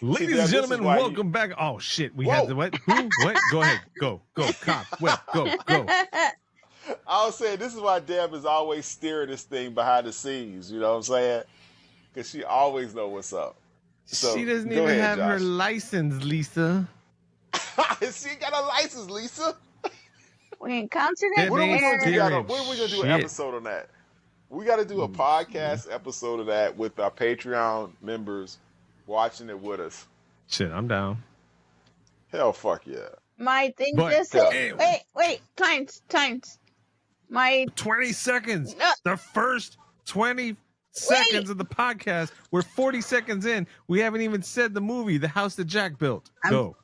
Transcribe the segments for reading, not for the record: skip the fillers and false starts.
Ladies and gentlemen, welcome back. Oh shit, we had the what? Who? What? Go ahead. Go. Cop. What? Go. I was saying this is why Deb is always steering this thing behind the scenes. You know what I'm saying? Because she always know what's up. So she doesn't go even ahead, have Josh. her license, Lisa. She got a license, Lisa. We encountered it. When are we going to do an Shit. episode on that? We got to do a podcast episode of that with our Patreon members watching it with us. Shit, I'm down. Hell, fuck yeah. My thing just said, wait, times. My 20 seconds. The first 20 seconds of the podcast. We're 40 seconds in. We haven't even said the movie, The House That Jack Built. Go.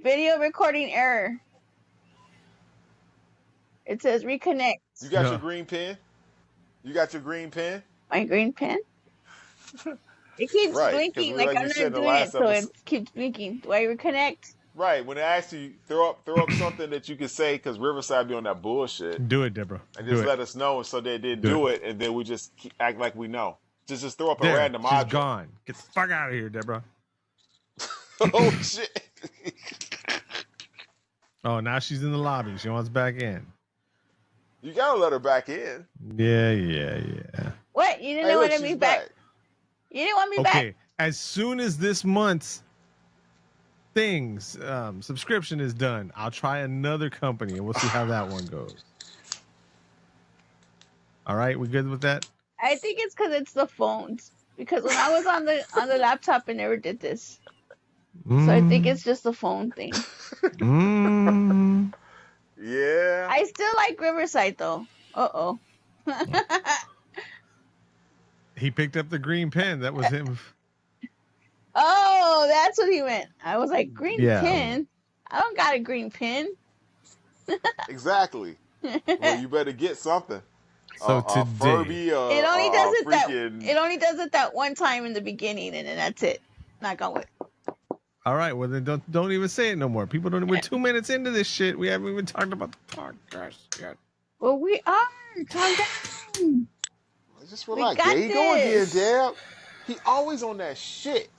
Video recording error. It says reconnect. You got your green pen? You got your green pen? My green pen? It keeps blinking like I'm not doing it, so it keeps blinking. Do I reconnect? Right. When it asks you, throw up something that you can say, because Riverside be on that bullshit. Do it, Deborah. And just let us know, so they did do it, and then we just act like we know. Just throw up a random object. She's gone. Get the fuck out of here, Deborah. Oh, shit. Oh, now she's in the lobby. She wants back in. You gotta let her back in. Yeah. What? You didn't want me back? You didn't want me back? Okay, as soon as this month's subscription is done, I'll try another company and we'll see how that one goes. All right, we good with that? I think it's because it's the phones. Because when I was on the laptop, I never did this. So I think it's just the phone thing. Yeah. I still like Riverside though. Uh-oh. He picked up the green pen. That was him. Oh, that's what he meant. I was like, green pen? I don't got a green pen. Exactly. Well, you better get something. So today, it only does it that one time in the beginning, and then that's it. Not going. All right, well then don't even say it no more. People don't. We're 2 minutes into this shit. We haven't even talked about the podcast yet. Well, we are. Calm down. Just relax. There you go again, Deb. He always on that shit.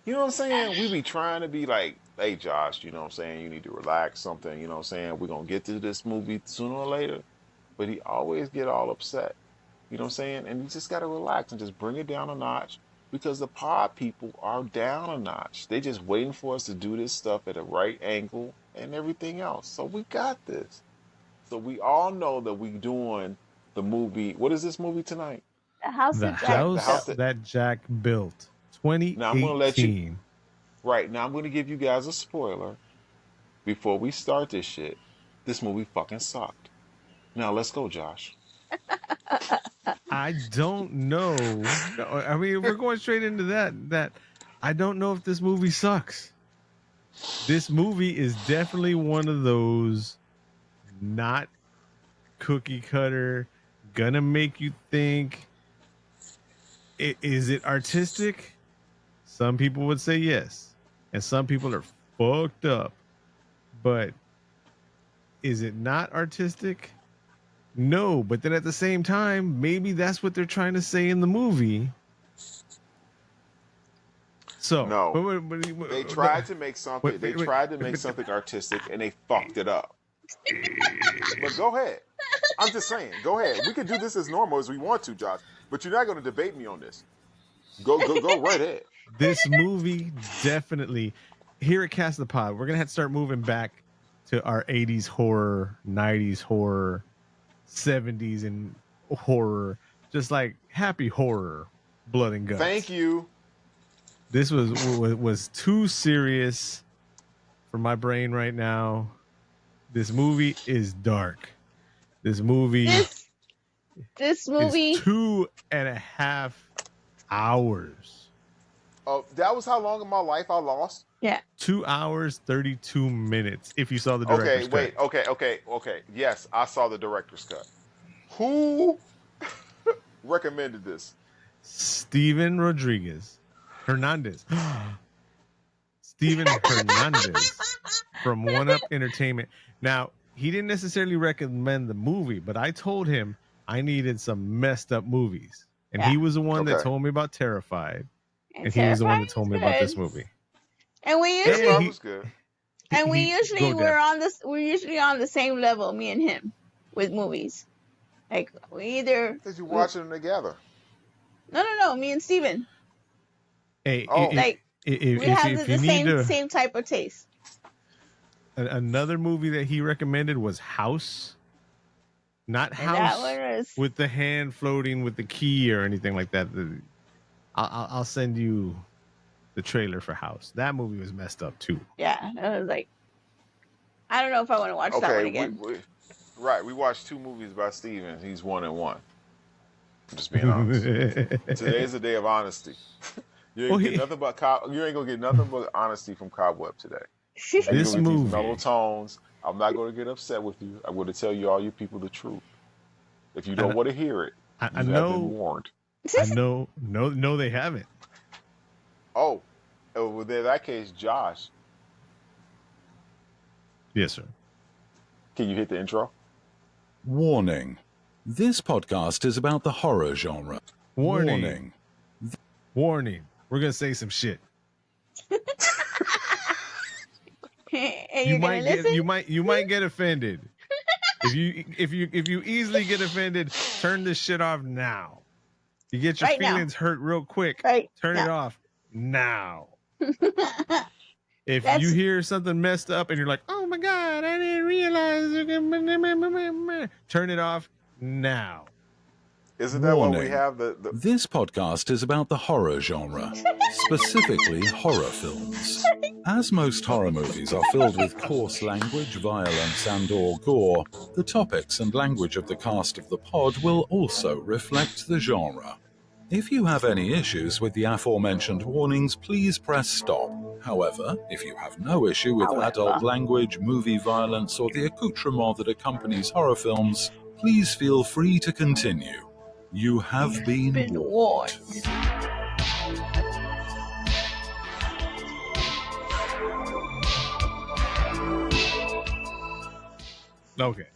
You know what I'm saying? We be trying to be like, hey, Josh, you know what I'm saying? You need to relax something. You know what I'm saying? We're going to get to this movie sooner or later. But he always get all upset. You know what I'm saying? And you just got to relax and just bring it down a notch. Because the pod people are down a notch. They just waiting for us to do this stuff at a right angle and everything else. So we got this. So we all know that we doing the movie. What is this movie tonight? The House That Jack Built. 2018. Now I'm going to let you. Right. Now I'm going to give you guys a spoiler. Before we start this shit, this movie fucking sucked. Now let's go, Josh. I don't know. I mean, we're going straight into that I don't know if this movie sucks. This movie is definitely one of those not cookie cutter, gonna make you think. Is it artistic? Some people would say yes. And some people are fucked up. But is it not artistic? No, but then at the same time, maybe that's what they're trying to say in the movie. So no, they tried to make something. They tried to make something artistic, and they fucked it up. But go ahead. I'm just saying. Go ahead. We can do this as normal as we want to, Josh. But you're not going to debate me on this. Go right ahead. This movie definitely. Here at Cast of the Pod, we're gonna have to start moving back to our 80s horror, 90s horror, 70s and horror, just like happy horror, blood and guts. Thank you. This was too serious for my brain right now. This movie is dark. This movie is 2.5 hours. Oh, that was how long of my life I lost? Yeah. 2 hours, 32 minutes. If you saw the director's cut. Okay. Yes, I saw the director's cut. Who recommended this? Steven Hernandez. Steven Hernandez from One Up Entertainment. Now, he didn't necessarily recommend the movie, but I told him I needed some messed up movies. And he was the one that told me about Terrified. And he was the one that told me about this movie. And we This usually part was good. and we usually go, Deb. we're usually on the same level, me and him, with movies. Like we either Because you're watching them together. no, me and Steven. Hey, Oh, Like we if have if the you need to, same type of taste. another movie that he recommended was House. Not And that House one was with the hand floating with the key or anything like that. I'll send you the trailer for House. That movie was messed up too. yeah, that was like I don't know if I want to watch that okay. one again. We watched 2 movies by Steven. He's 1 and 1. I'm just being honest. Today's a day of honesty. You ain't get nothing but you ain't gonna get nothing but honesty from Cobweb today. This movie, these mellow tones. I'm not gonna get upset with you. I'm gonna tell you all you people the truth. If you don't want to hear it, you have been warned. I know. No, they haven't. Oh, well, in that case, Josh, Yes, sir. can you hit the intro? Warning. This podcast is about the horror genre. Warning. Warning. We're gonna say some shit. And you're gonna listen? You might get offended. If you easily get offended, turn this shit off now. You get your feelings hurt real quick. Turn it off now. If you hear something messed up and you're like, "Oh my god, I didn't realize," turn it off now. Isn't that what we have? This podcast is about the horror genre, specifically horror films. As most horror movies are filled with coarse language, violence, and/or gore, the topics and language of the cast of the pod will also reflect the genre. If you have any issues with the aforementioned warnings, please press stop. However, if you have no issue with adult language, movie violence, or the accoutrement that accompanies horror films, please feel free to continue. You have been warned. Okay,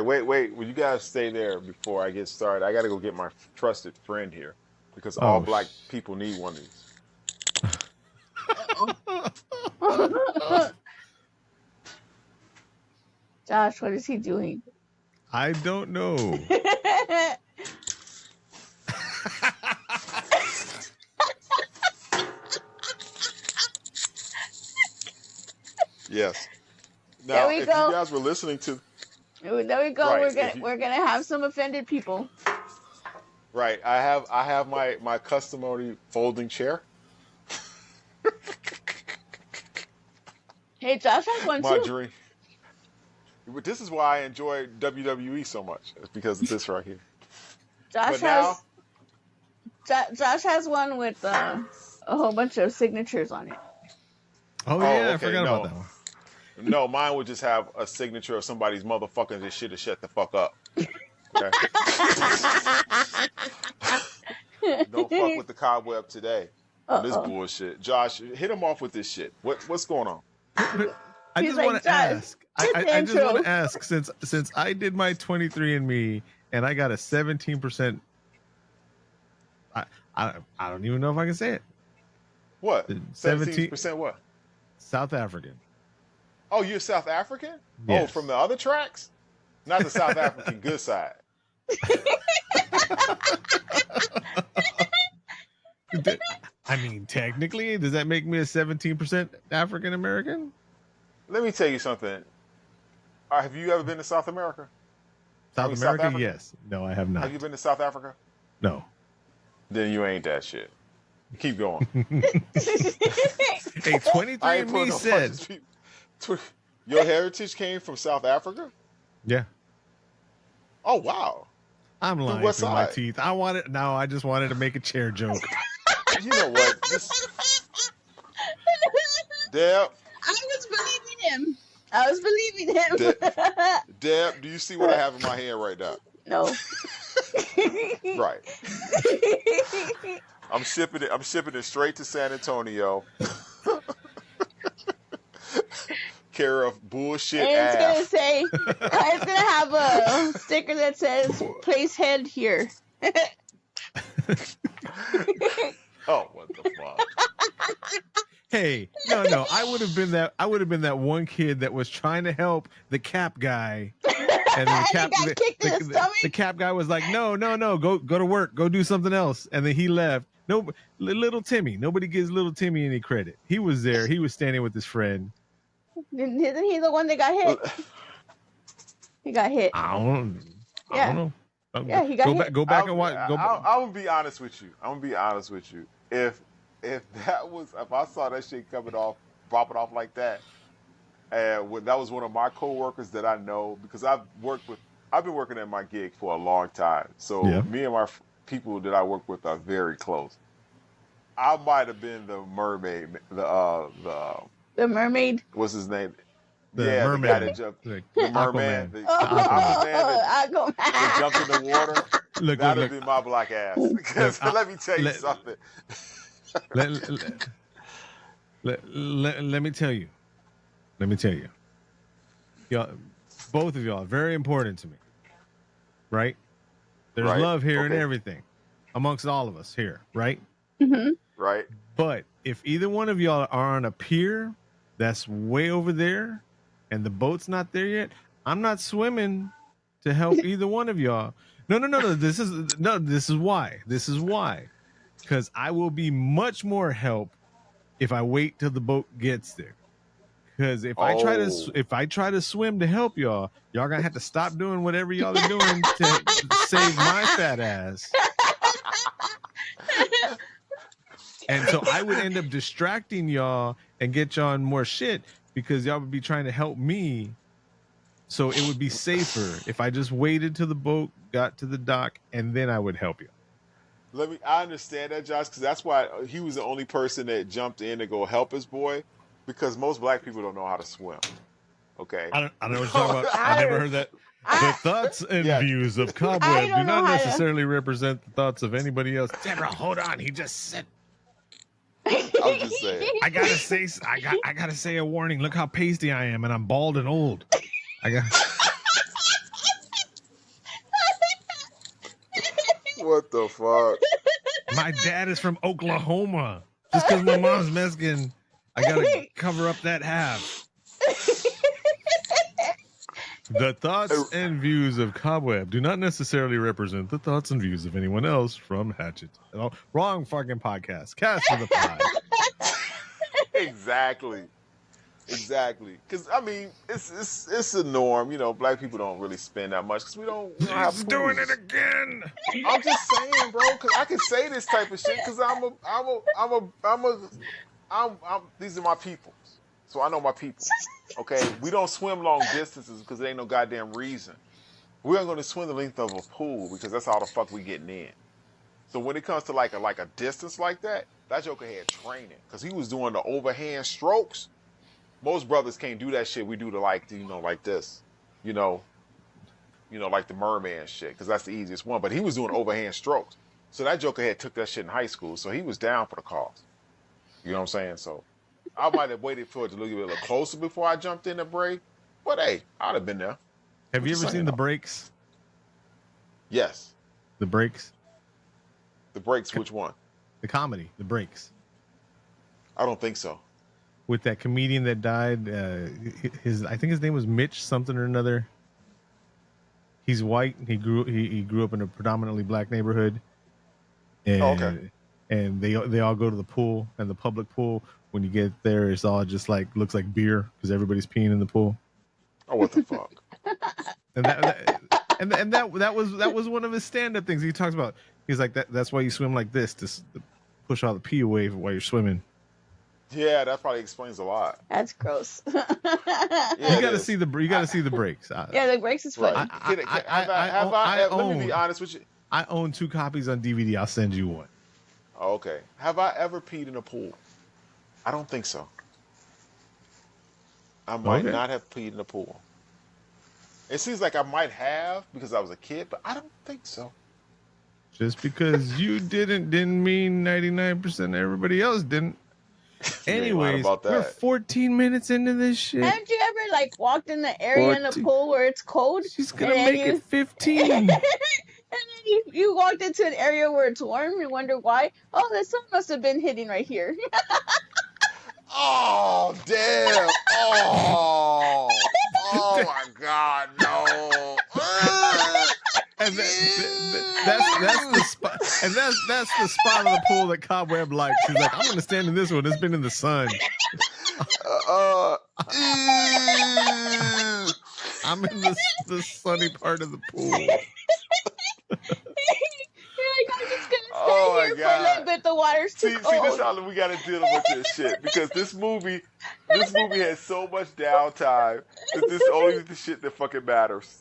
wait. Well, you guys stay there before I get started. I got to go get my trusted friend here because all black people need one of these. Josh, what is he doing? I don't know. Yes. Now, if you guys were listening to, there we go. Right, we're gonna have some offended people. Right. I have my customary folding chair. Hey, Josh has one my too. Dream. This is why I enjoy WWE so much. It's because of this right here. Josh has one with a whole bunch of signatures on it. Oh yeah, okay. I forgot about that one. No, mine would just have a signature of somebody's motherfucking this shit to shut the fuck up. Okay. Don't fuck with the Cobweb today. This bullshit. Josh, hit him off with this shit. What's going on? I just want to ask. I just want to ask since I did my 23andMe and I got a 17%. I don't even know if I can say it. What? 17% what? South African. Oh, you're South African? Yes. Oh, from the other tracks? Not the South African good side. I mean, technically, does that make me a 17% African American? Let me tell you something. Have you ever been to South America? South America, yes. No, I have not. Have you been to South Africa? No. Then you ain't that shit. Keep going. Hey, 23andMe said... Your heritage came from South Africa? Yeah. Oh, wow. I'm lying through my teeth. I just wanted to make a chair joke. You know what? Deb. I was believing him. Deb, do you see what I have in my hand right now? No. Right. I'm shipping it straight to San Antonio. Care of bullshit and it's gonna have a sticker that says "Place head here." Oh, what the fuck! Hey, no, I would have been that one kid that was trying to help the cap guy, and then the cap guy was like, no, go to work, go do something else, and then he left. No, little Timmy. Nobody gives little Timmy any credit. He was there. He was standing with his friend. Isn't he the one that got hit? He got hit. I don't know. Yeah, he got hit. Go back and watch. I'm gonna be honest with you. If I saw that shit coming off, popping off like that, and that was one of my coworkers that I know, because I've been working at my gig for a long time. So me and my people that I work with are very close. I might have been the mermaid, the mermaid. What's his name? The merman. The guy that jumped. The merman. The Aquaman that jumped in the water. That would be my black ass. Because let me tell you something. Let me tell you. Y'all, both of y'all are very important to me. Right? There's love here and everything amongst all of us here, right? Mm-hmm. Right. But if either one of y'all are on a pier that's way over there and the boat's not there yet, I'm not swimming to help either one of y'all. No. This is why. Because I will be much more help if I wait till the boat gets there. Because if I try to swim to help y'all gonna have to stop doing whatever y'all are doing to save my fat ass. And so I would end up distracting y'all and get y'all in more shit because y'all would be trying to help me. So it would be safer if I just waited till the boat got to the dock and then I would help you. I understand that, Josh, because that's why he was the only person that jumped in to go help his boy, because most black people don't know how to swim. Okay. I don't know what you're talking about. I never heard that. The thoughts and views of Cobweb do not necessarily represent the thoughts of anybody else. Deborah, hold on. He just said. I'm just saying. I gotta say a warning. Look how pasty I am, and I'm bald and old. What the fuck? My dad is from Oklahoma. Just because my mom's Mexican, I gotta cover up that half. The thoughts and views of Cobweb do not necessarily represent the thoughts and views of anyone else from Hatchet. Oh, wrong fucking podcast. Cast of the Pod. Exactly. Because I mean, it's a norm. You know, black people don't really spend that much because we don't have He's doing it again. I'm just saying, bro. Because I can say this type of shit because these are my people. So I know my people. Okay, we don't swim long distances because there ain't no goddamn reason. We aren't going to swim the length of a pool because that's all the fuck we getting in. So when it comes to like a distance like that joker had training because he was doing the overhand strokes. Most brothers can't do that shit. We do like this, like the merman shit because that's the easiest one. But he was doing overhand strokes. So that joker had took that shit in high school. So he was down for the cause. You know what I'm saying? So I might have waited for it to look a little closer before I jumped in the break. But hey, I'd have been there. Have you ever seen The Breaks? Yes. The Breaks? The Breaks, which one? The comedy, The Breaks. I don't think so. With that comedian that died, I think his name was Mitch something or another. He's white. He grew up in a predominantly black neighborhood. And, and they all go to the pool, and the public pool, when you get there, it's all just like looks like beer because everybody's peeing in the pool. Oh, what the fuck! And that was one of his stand-up things. He talks about. He's like that's why you swim like this to push all the pee away while you're swimming. Yeah, that probably explains a lot. That's gross. Yeah, you got to see the breaks. Yeah, The Breaks is funny. Let me be honest with you. I own 2 copies on DVD. I'll send you one. Oh, okay. Have I ever peed in a pool? I don't think so. I might not have peed in a pool. It seems like I might have because I was a kid, but I don't think so. Just because you didn't mean 99% of everybody else didn't. Anyways, we're 14 minutes into this shit. Haven't you ever walked in the area in the pool where it's cold? She's gonna make it 15. And then you walked into an area where it's warm. You wonder why. Oh, the sun must have been hitting right here. Oh, damn. Oh my God, no. And that's the spot, and that's the spot of the pool that Cobweb likes. He's like, I'm gonna stand in this one. It's been in the sun. I'm in the sunny part of the pool. I'm just gonna stand here for a little bit. The water's too cold. See, this is how we gotta deal with this shit because this movie has so much downtime that this only the shit that fucking matters.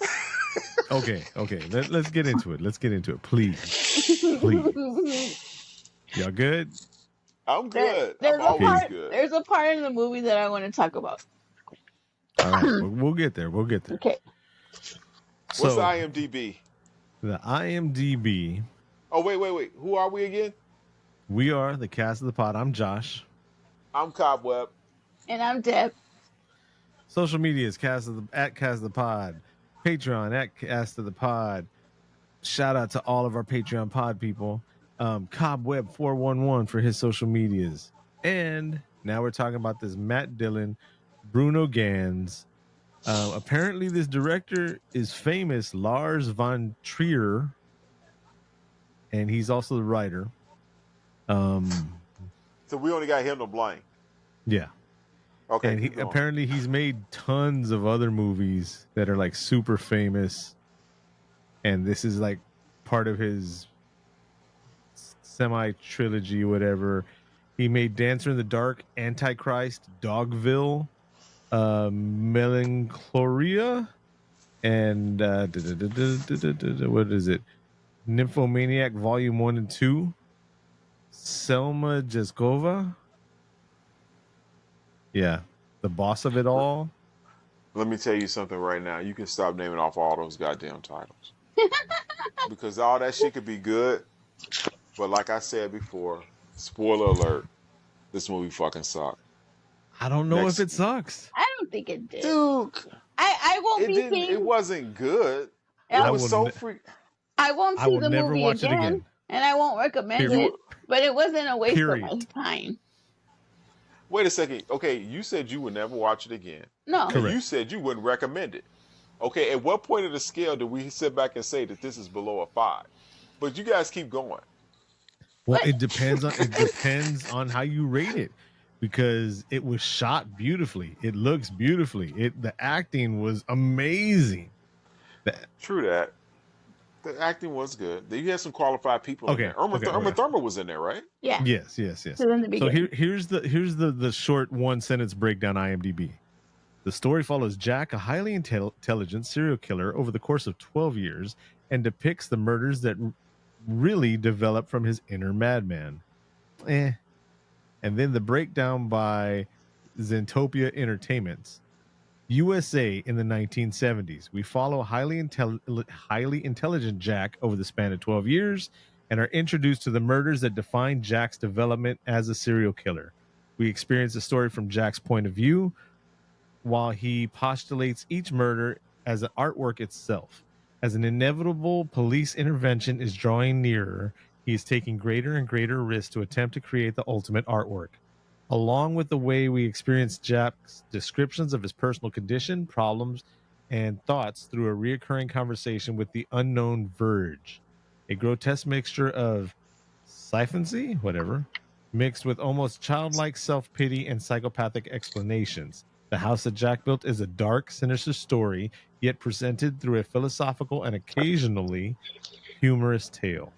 Okay. Let's get into it. Please. Y'all good? I'm good. I'm always good. There's a part in the movie that I want to talk about. All right, we'll get there. Okay. So, what's the IMDb? The IMDb. Oh, wait. Who are we again? We are the Cast of the Pod. I'm Josh. I'm Cobweb. And I'm Deb. Social media is at Cast of the Pod. Patreon at Cast of the Pod. Shout out to all of our Patreon pod people. Cobweb 411 for his social medias. And now we're talking about this Matt Dillon, Bruno Ganz. Apparently this director is famous, Lars von Trier, and he's also the writer. So we only got him to blame. Yeah. Okay. And apparently he's made tons of other movies that are like super famous. And this is like part of his semi-trilogy, whatever. He made Dancer in the Dark, Antichrist, Dogville, Melancholia, and what is it? Nymphomaniac Volume 1 and 2, Selma Jeskova. Yeah, the boss of it all. Let me tell you something right now. You can stop naming off all those goddamn titles. Because all that shit could be good. But like I said before, spoiler alert, this movie fucking sucked. I don't know if it sucks. I don't think it did. Dude, I won't be seeing... It wasn't good. It was so free. I won't see the movie again, and I won't recommend it. But it wasn't a waste of my time. Wait a second. Okay, you said you would never watch it again. No. Correct. You said you wouldn't recommend it. Okay, at what point of the scale do we sit back and say that this is below a 5? But you guys keep going. Well, it depends on how you rate it, because it was shot beautifully. It looks beautifully. The acting was amazing. True that. The acting was good. You had some qualified people in there. Uma Thurman was in there, right? Yeah. Yes. So here's the short 1-sentence breakdown IMDb. The story follows Jack, a highly intelligent serial killer, over the course of 12 years and depicts the murders that really develop from his inner madman. And then the breakdown by Zentopia Entertainments. USA in the 1970s. We follow highly intelligent Jack over the span of 12 years and are introduced to the murders that define Jack's development as a serial killer. We experience the story from Jack's point of view, while he postulates each murder as an artwork itself. As an inevitable police intervention is drawing nearer, he is taking greater and greater risks to attempt to create the ultimate artwork. Along with the way we experience Jack's descriptions of his personal condition, problems, and thoughts through a reoccurring conversation with the unknown Verge, a grotesque mixture of siphoncy, mixed with almost childlike self-pity and psychopathic explanations. The house that Jack built is a dark, sinister story, yet presented through a philosophical and occasionally humorous tale.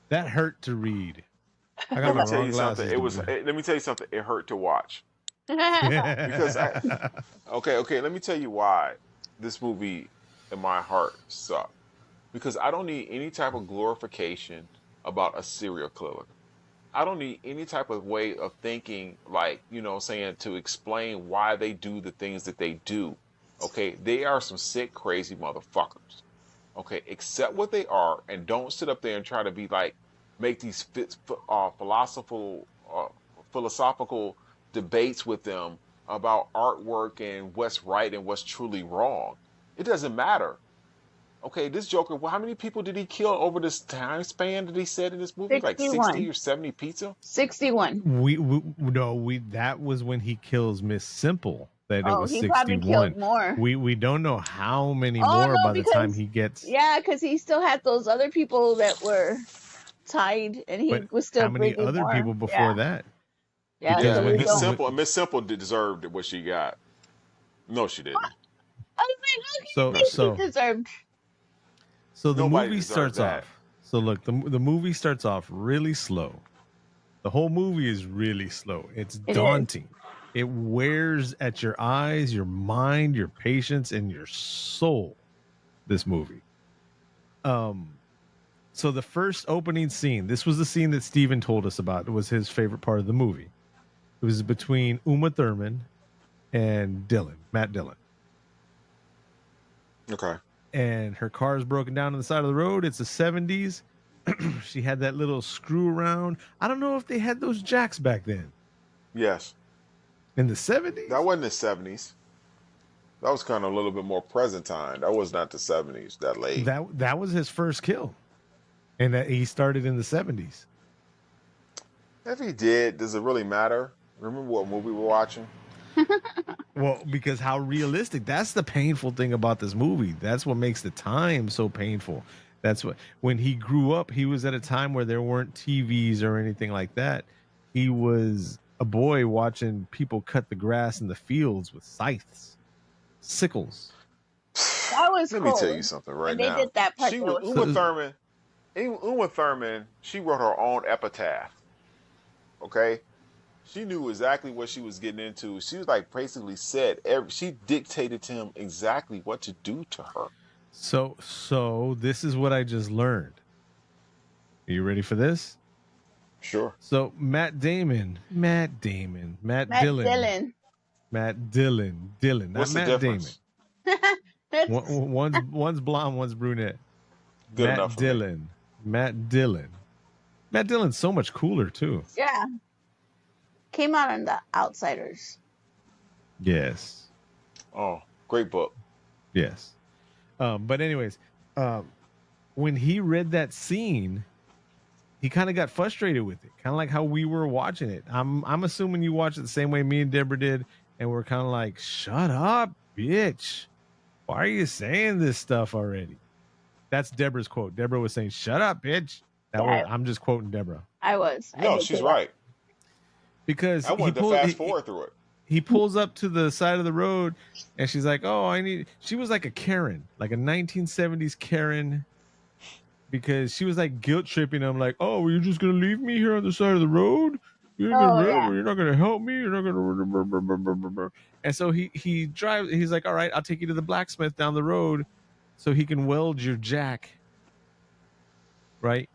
That hurt to read. Let me tell you something. Let me tell you something. It hurt to watch. Because let me tell you why this movie in my heart sucked. Because I don't need any type of glorification about a serial killer. I don't need any type of way of thinking, to explain why they do the things that they do. Okay, they are some sick, crazy motherfuckers. Okay, accept what they are and don't sit up there and try to be like, make these philosophical debates with them about artwork and what's right and what's truly wrong. It doesn't matter. Okay, this Joker. Well, how many people did he kill over this time span that he said in this movie? Like 60 61. or 70 pizza? 61. We that was when he kills Miss Simple. That it Oh, was he probably 61. killed more. We don't know how many Oh more no, by the time because he gets. yeah, because he still had those other people that were tied, and he But was still how many bringing other more. people before Yeah, that? yeah. Because Yeah, So and he when Miss killed. Simple, Miss Simple deserved what she got. No, she didn't. I was like, how can so you think so he deserved? so the Nobody movie deserved starts that. off. So look, the movie starts off really slow. The whole movie is really slow. It's It is. daunting. It wears at your eyes, your mind, your patience, and your soul. This movie. So the first opening scene, this was the scene that Steven told us about. It was his favorite part of the movie. It was between Uma Thurman and Matt Dillon. Okay. And her car is broken down on the side of the road. It's the 70s. She had that little screw around. I don't know if they had those jacks back then. Yes. In the 70s? That wasn't the 70s. That was kind of a little bit more present time. That was not the 70s, that late. That was his first kill. And that he started in the 70s. If he did, does it really matter? Remember what movie we're watching? Well, because how realistic. That's the painful thing about this movie. That's what makes the time so painful. That's what, when he grew up, he was at a time where there weren't TVs or anything like that. He was a boy watching people cut the grass in the fields with scythes, sickles. That was Let cool. me tell you something right When they now. did that part, She that was was Uma Thurman. Uma Thurman. She wrote her own epitaph. Okay, she knew exactly what she was getting into. She was like basically said she dictated to him exactly what to do to her. So this is what I just learned. Are you ready for this? Sure. So Matt Dillon, not Dillon. Matt Dillon, not What's the Matt Damon. difference? One's blonde, one's brunette. Good enough for me. Matt Dillon. Matt Dillon's so much cooler too. Yeah. Came out on The Outsiders. Yes. Oh, great book. Yes. But anyways, when he read that scene, he kind of got frustrated with it, kind of like how we were watching it. I'm assuming you watched it the same way me and Deborah did, and we're kind of like, "Shut up, bitch! Why are you saying this stuff already?" That's Deborah's quote. Deborah was saying, "Shut up, bitch." I'm just quoting Deborah. I was. No, she's right. Because I wanted to fast forward through it. He pulls up to the side of the road, and she's like, "Oh, I need." She was like a Karen, like a 1970s Karen, because she was like guilt tripping him, like, "Oh, you're just gonna leave me here on the side of the road? You're not gonna help me. You're not gonna." And so he drives. He's like, "All right, I'll take you to the blacksmith down the road, so he can weld your jack." Right.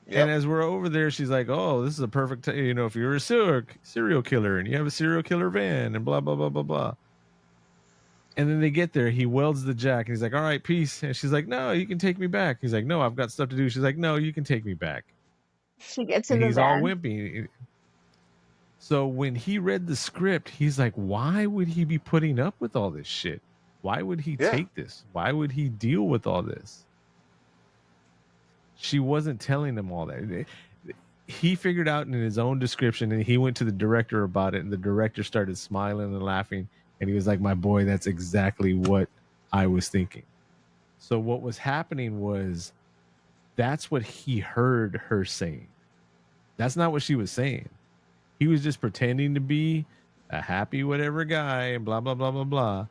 Yep. And as we're over there, she's like, "Oh, this is a perfect, if you're a serial killer and you have a serial killer van and blah, blah, blah, blah, blah." And then they get there. He welds the jack and he's like, "All right, peace." And she's like, "No, you can take me back." He's like, "No, I've got stuff to do." She's like, "No, you can take me back." She gets in and the he's van. all wimpy. So when he read the script, he's like, why would he be putting up with all this shit? Why would he take this? Why would he deal with all this? She wasn't telling him all that. He figured out in his own description, and he went to the director about it, and the director started smiling and laughing, and he was like, "My boy, that's exactly what I was thinking." So what was happening was, that's what he heard her saying. That's not what she was saying. He was just pretending to be a happy whatever guy and blah, blah, blah, blah, blah.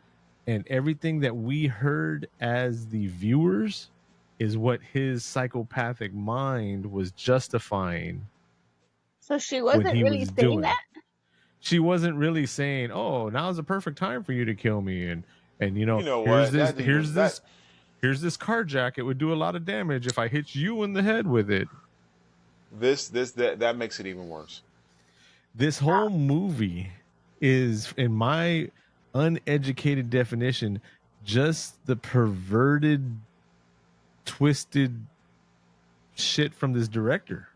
And everything that we heard as the viewers is what his psychopathic mind was justifying. So she wasn't really saying that? She wasn't really saying, "Oh, now's the perfect time for you to kill me." And here's this car jack. It would do a lot of damage if I hit you in the head with it. That makes it even worse. This whole movie is, in my uneducated definition, just the perverted, twisted shit from this director.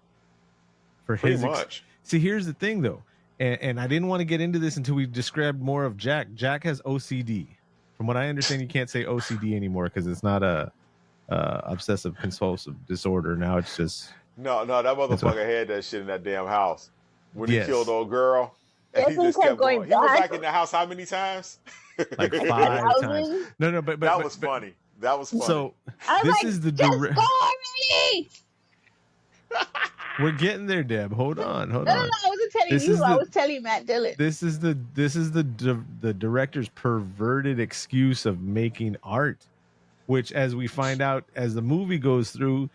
Pretty much. See, here's the thing, though, and I didn't want to get into this until we described more of Jack. Jack has OCD. From what I understand, you can't say OCD anymore because it's not a obsessive compulsive disorder. Now it's just No, that motherfucker had that shit in that damn house when he killed old girl, and Yes, he he just kept kept going going. He went back. back in the house how many times? like Like 5 times. 10,000. No, but that was funny. That was funny. So I was this like, is the just go already. we're getting there, Deb. Hold on. No, I wasn't telling This you. is I the was telling Matt Dillon. this is the director's perverted excuse of making art, which, as we find out as the movie goes through,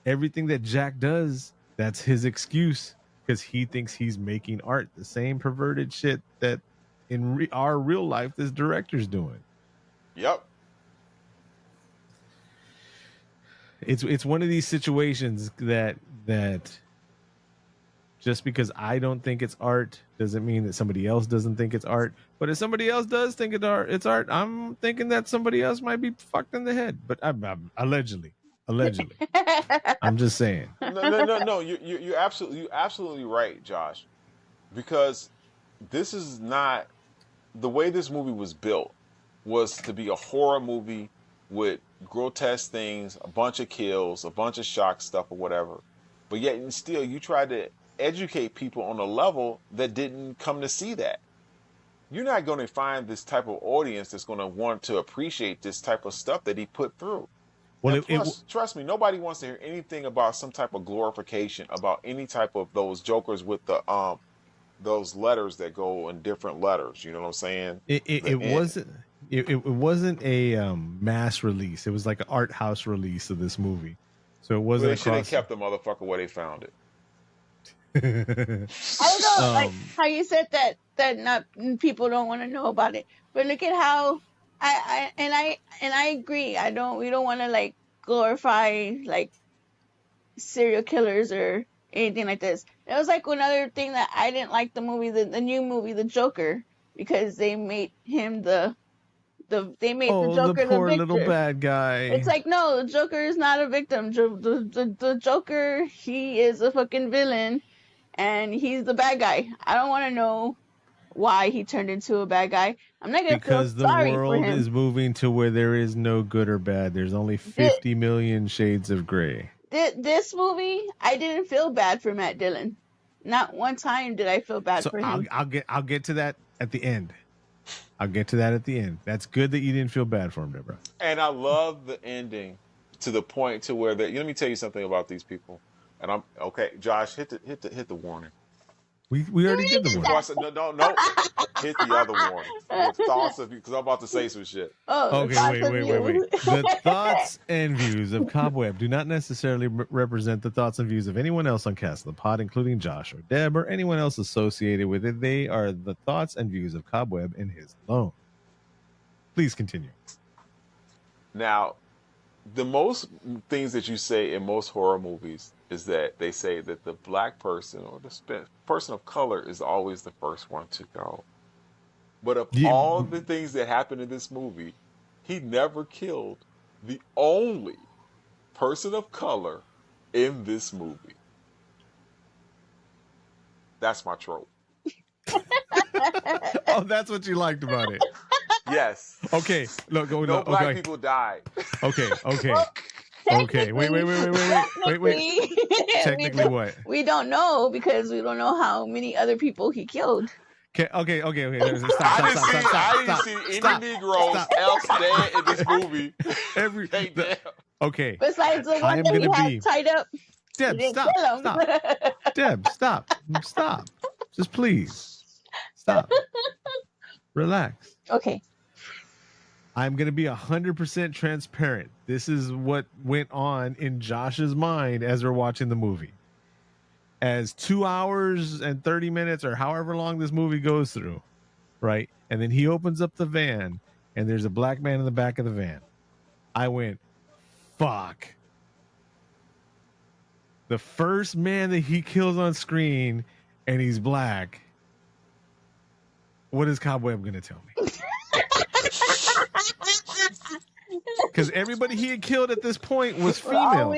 everything that Jack does, that's his excuse because he thinks he's making art. The same perverted shit that in our real life this director's doing. Yep. It's one of these situations that just because I don't think it's art doesn't mean that somebody else doesn't think it's art. But if somebody else does think it's art, I'm thinking that somebody else might be fucked in the head. But I'm allegedly, I'm just saying. No. You're absolutely right, Josh. Because this is not the way this movie was built. Was to be a horror movie with grotesque things, a bunch of kills, a bunch of shock stuff, or whatever. But yet, and still, you tried to educate people on a level that didn't come to see that. You're not going to find this type of audience that's going to want to appreciate this type of stuff that he put through. Well, plus, trust me, nobody wants to hear anything about some type of glorification about any type of those jokers with the those letters that go in different letters. You know what I'm saying? It wasn't. It wasn't a mass release. It was like an art house release of this movie. So it wasn't. They should have kept the motherfucker where they found it. I don't know, like how you said that not people don't want to know about it, but look at how I agree. We don't want to like glorify like serial killers or anything like this. It was like another thing that I didn't like the movie, the new movie, The Joker, because they made him the Joker the poor the little bad guy. It's like, no, the Joker is not a victim. The Joker, he is a fucking villain, and he's the bad guy. I don't want to know why he turned into a bad guy. I'm not gonna feel sorry for him. Because the world is moving to where there is no good or bad. There's only 50 million shades of gray. This movie, I didn't feel bad for Matt Dillon. Not one time did I feel bad for him. I'll get to that at the end. That's good that you didn't feel bad for him, Deborah. And I love the ending to the point to where let me tell you something about these people. And I'm okay, Josh, hit the warning. We already did the warning. No. Hit the other warning. The thoughts of you, because I'm about to say some shit. Oh, okay, wait. The thoughts and views of Cobweb do not necessarily represent the thoughts and views of anyone else on Cast of the Pod, including Josh or Deb or anyone else associated with it. They are the thoughts and views of Cobweb and his alone. Please continue. Now, the most things that you say in most horror movies is that they say that the black person or the person of color is always the first one to go. But of all the things that happened in this movie, he never killed the only person of color in this movie. That's my trope. Oh, that's what you liked about it. Yes. Okay. Look, no black people died. Okay. Well, okay. Wait. Technically, what? We don't know because we don't know how many other people he killed. Okay. Stop. I didn't see any Negroes else dead in this movie. Okay. Besides the one that he had tied up. Deb, stop. Deb, stop. Just please. Stop. Relax. Okay. I'm going to be 100% transparent. This is what went on in Josh's mind as we're watching the movie. As 2 hours and 30 minutes or however long this movie goes through, right? And then he opens up the van and there's a black man in the back of the van. I went, fuck. The first man that he kills on screen and he's black. What is Cobweb going to tell me? because everybody he had killed at this point was female.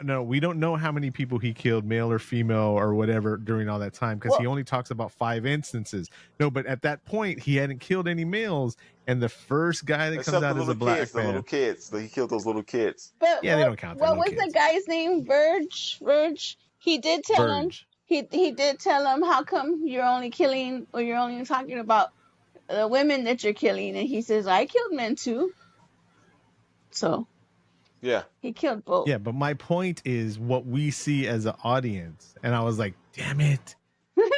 No. We don't know how many people he killed, male or female or whatever, during all that time, because he only talks about 5 instances. No, but at that point, he hadn't killed any males, and the first guy that comes out is a black man. The little kids. He killed those little kids. But yeah, they don't count. What was the guy's name? Verge. He did tell him. He did tell him, how come you're only killing, or you're only talking about the women that you're killing? And he says, I killed men too. So yeah, he killed both. Yeah, but my point is what we see as an audience, and I was like, damn it.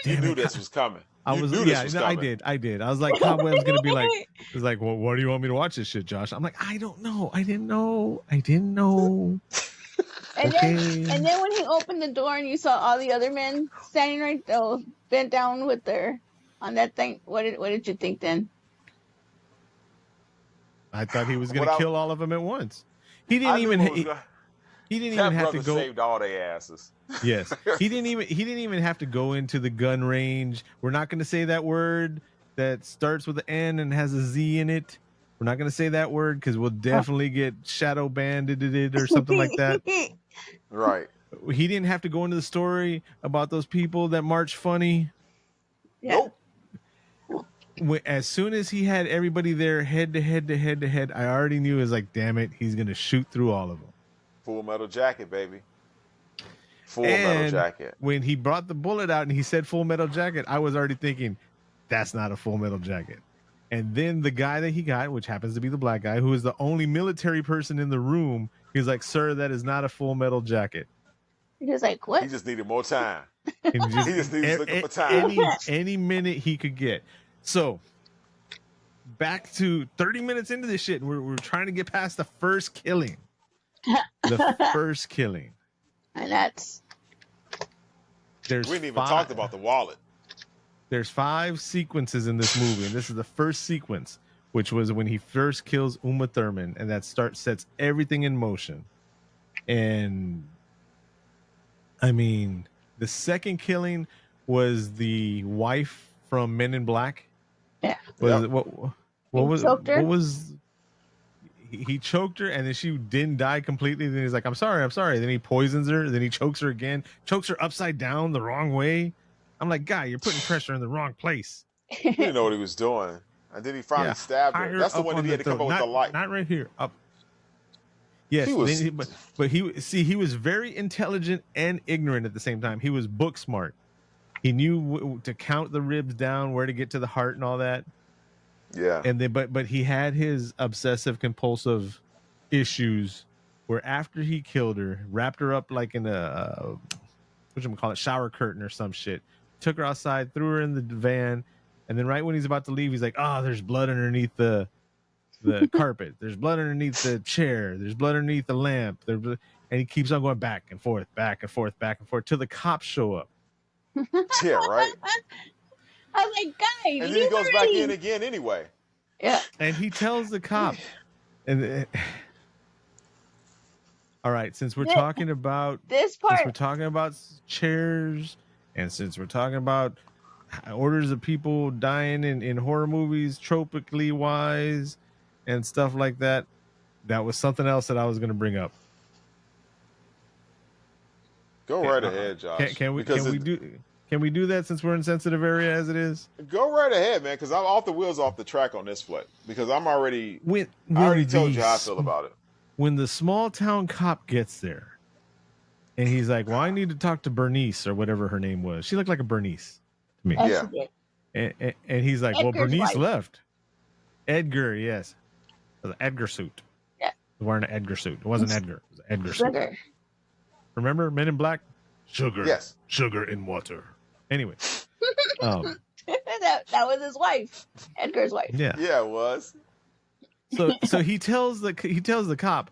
You knew this was coming. I did. I was like, Cobweb's gonna be like, it's like, well, why do you want me to watch this shit, Josh? I'm like, I don't know. I didn't know. And then when he opened the door and you saw all the other men standing right there, bent down with on that thing, what did you think then? I thought he was gonna kill all of them at once. He didn't even have to go. Saved all their asses. Yes, he didn't even have to go into the gun range. We're not going to say that word that starts with an N and has a Z in it. We're not going to say that word because we'll definitely get shadow banded or something like that. Right. He didn't have to go into the story about those people that march funny. Yeah. Nope. As soon as he had everybody there head to head, I already knew it was like, damn it, he's going to shoot through all of them. Full Metal Jacket, baby. Full Metal Jacket. When he brought the bullet out and he said Full Metal Jacket, I was already thinking, that's not a Full Metal Jacket. And then the guy that he got, which happens to be the black guy, who is the only military person in the room, he was like, sir, that is not a Full Metal Jacket. He was like, what? He just needed more time. He just needed looking for time. Any minute he could get. So back to 30 minutes into this shit, we're trying to get past the first killing. And that's we didn't even talk about the wallet. There's 5 sequences in this movie, and this is the first sequence, which was when he first kills Uma Thurman, and that sets everything in motion. And I mean, the second killing was the wife from Men in Black. Yeah. What was he choked her, and then she didn't die completely. Then he's like, I'm sorry. Then he poisons her. Then he chokes her again, chokes her upside down the wrong way. I'm like, guy, you're putting pressure in the wrong place. He didn't know what he was doing. And then he finally stabbed her. That's the one that he had to come up with the light. Not right here. Up. Yes, he was very intelligent and ignorant at the same time. He was book smart. He knew to count the ribs down, where to get to the heart and all that. Yeah. And then, but he had his obsessive compulsive issues where after he killed her, wrapped her up like in a shower curtain or some shit, took her outside, threw her in the van, and then right when he's about to leave, he's like, there's blood underneath the carpet. There's blood underneath the chair. There's blood underneath the lamp. And he keeps on going back and forth till the cops show up. Yeah, right. I was like, guy, and then he goes back in again anyway. Yeah. And he tells the cop, all right, since we're talking about this part, since we're talking about chairs, and since we're talking about orders of people dying in horror movies, tropically wise, and stuff like that, that was something else that I was going to bring up. Go right ahead, Josh. Can we do that since we're in sensitive area as it is? Go right ahead, man, because I'm off the wheels off the track on this flick. Because I already told you how I feel about it. When the small town cop gets there, and he's like, well, I need to talk to Bernice or whatever her name was. She looked like a Bernice to me. Yeah. And he's like, Edgar's well, Bernice wife. left. Edgar, yes. It was an Edgar suit. Yeah. He was wearing an Edgar suit. It wasn't Edgar. It was an Edgar suit. Remember Men in Black? Sugar. Yes. Sugar in water. Anyway. that was his wife. Edgar's wife. Yeah. Yeah, it was. So he tells the cop,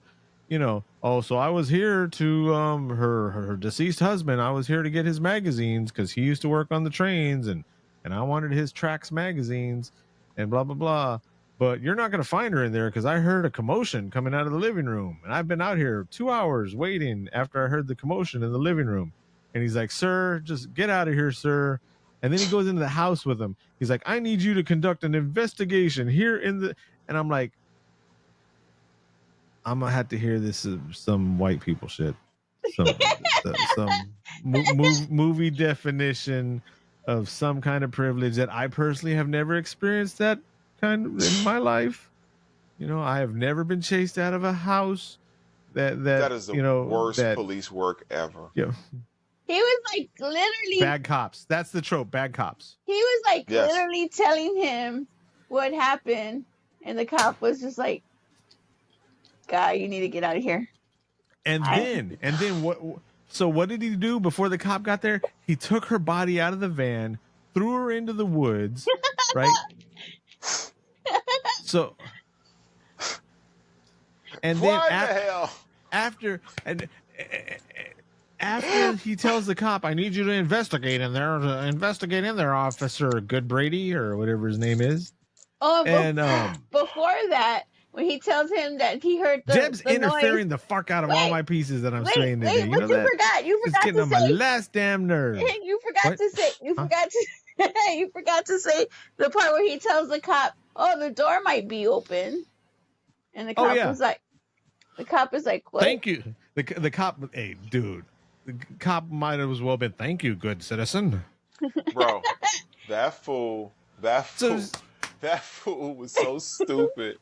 so I was here to her deceased husband. I was here to get his magazines because he used to work on the trains and I wanted his Tracks magazines and blah blah blah. But you're not gonna find her in there because I heard a commotion coming out of the living room, and I've been out here 2 hours waiting after I heard the commotion in the living room. And he's like, sir, just get out of here, sir. And then he goes into the house with him. He's like, I need you to conduct an investigation here in the. And I'm like, I'm gonna have to hear this some white people shit. Some movie definition of some kind of privilege that I personally have never experienced that kind of in my life. You know, I have never been chased out of a house that That is the you know worst that police work ever. you know, He was like literally bad cops. That's the trope. Bad cops. He was like Yes. literally telling him what happened, and the cop was just like, "Guy, you need to get out of here." And then what? So what did he do before the cop got there? He took her body out of the van, threw her into the woods, right? So, and then What the hell? after he tells the cop, "I need you to investigate in there, Officer Goodbrady or whatever his name is." Oh, And before that, when he tells him that he heard Deb's the interfering noise, the fuck out of all my pieces that I'm saying today. You but know you that? forgot. You It's forgot getting to on say. my last damn nerve. You forgot What? to say. You Huh? forgot to. You forgot to say the part where he tells the cop, "Oh, the door might be open," and the cop is like, "What?" Thank you. The cop. Hey, dude. The cop might have as well been. Thank you, good citizen. Bro, that fool was so stupid.